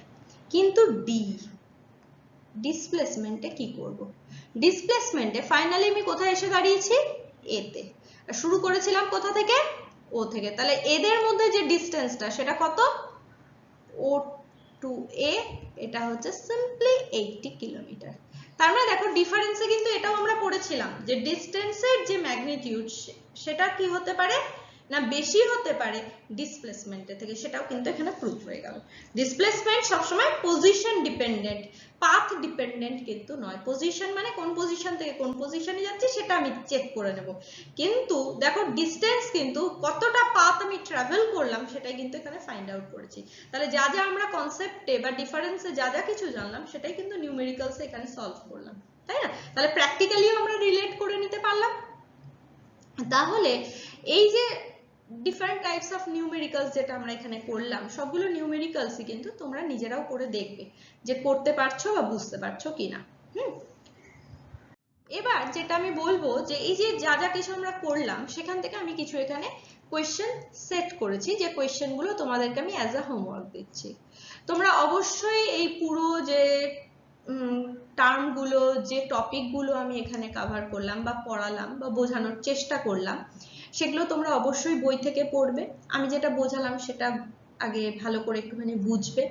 কিন্তু ডি ডিসপ্লেসমেন্টে কি করব, ডিসপ্লেসমেন্টে ফাইনালি আমি কোথায় এসে দাঁড়িয়েছি, এ তে। শুরু করেছিলাম কোথা থেকে, ও থেকে। তাহলে এদের মধ্যে যে ডিসটেন্সটা সেটা কত, ও টু এ, এটা হচ্ছে সিম্পলি 80 কিলোমিটার। তার মানে দেখো ডিফারেন্সে কিন্তু এটাও আমরা পড়েছিলাম যে ডিসটেন্সের যে ম্যাগনিটিউড সেটা কি হতে পারে না, বেশি হতে পারে ডিসপ্লেসমেন্টের থেকে, সেটাও কিন্তু এখানে প্রুফ হয়ে গেল। ডিসপ্লেসমেন্ট সবসময় পজিশন ডিপেন্ডেন্ট, পাথ ডিপেন্ডেন্ট কিন্তু নয়। পজিশন মানে কোন পজিশন থেকে কোন পজিশনে যাচ্ছি সেটা আমি চেক করে নেব, কিন্তু দেখো ডিসটেন্স কিন্তু কতটা পাথ আমি ট্রাভেল করলাম সেটাই কিন্তু এখানে ফাইন্ড আউট করেছি। তাহলে যা যা আমরা কনসেপ্টে বা ডিফারেন্সে যা যা কিছু জানলাম সেটাই কিন্তু নিউমেরিক্যালসে এখানে সলভ করলাম, তাই না? তাহলে প্র্যাকটিক্যালিও আমরা রিলেট করে নিতে পারলাম। তাহলে এই যে ডিফারেন্ট টাইপস অফ নিউমেরিক্যালস যেটা আমরা এখানে করলাম সবগুলো নিউমেরিক্যালসই কিন্তু তোমরা নিজেরাও করে দেখবে যে করতে পারছো বা বুঝতে পারছো কিনা। এবার যেটা আমি বলবো যে এই যে যা যা কিছু আমরা করলাম সেখান থেকে আমি কিছু এখানে কোয়েশ্চেন সেট করেছি, যে কোয়েশ্চেন গুলো তোমাদেরকে আমি অ্যাজ আ হোমওয়ার্ক দিচ্ছি। তোমরা অবশ্যই এই পুরো যে টার্ম গুলো যে টপিক গুলো আমি এখানে কভার করলাম বা পড়ালাম বা বোঝানোর চেষ্টা করলাম সেগুলো তোমরা অবশ্যই বই থেকে পড়বে। আমি যেটা বোঝালাম সেটা আগে ভালো করে একটুখানি বুঝবে,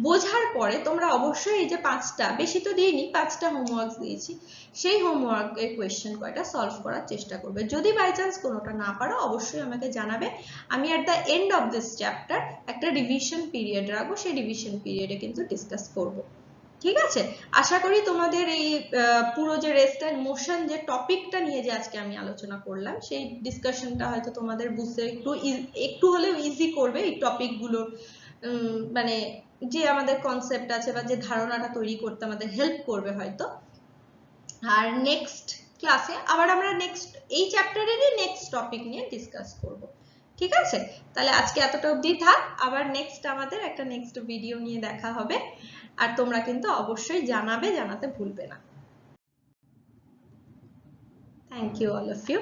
বোঝার পরে তোমরা অবশ্যই এই যে 5টা, বেশি তো দিইনি, 5টা হোমওয়ার্ক দিয়েছি, সেই হোমওয়ার্কের কোয়েশ্চেন কয়টা সলভ করার চেষ্টা করবে। যদি বাই চান্স কোনোটা না পারো অবশ্যই আমাকে জানাবে, আমি এট the end of this chapter একটা রিভিশন পিরিয়ড রাখবো, সেই রিভিশন পিরিয়ডে কিন্তু ডিসকাস করব। ঠিক আছে, আশা করি তোমাদের এই পুরো যে রেস্ট এন্ড মোশন যে টপিকটা নিয়ে যে আজকে আমি আলোচনা করলাম, সেই ডিসকাশনটা হয়তো তোমাদের বুঝতে একটু হলেও ইজি করবে, এই টপিকগুলো মানে যে আমাদের কনসেপ্ট আছে বা যে ধারণাটা তৈরি করতে আমাদের হেল্প করবে হয়তো। আর নেক্সট ক্লাসে আবার আমরা এই চ্যাপ্টারেরই নেক্সট টপিক নিয়ে ডিসকাস করব। ঠিক আছে, তাহলে আজকে এতটা অবধি থাক, আবার আমাদের একটা নেক্সট ভিডিও নিয়ে দেখা হবে। আর তোমরা কিন্তু অবশ্যই জানাতে ভুলবে না। Thank you all of you.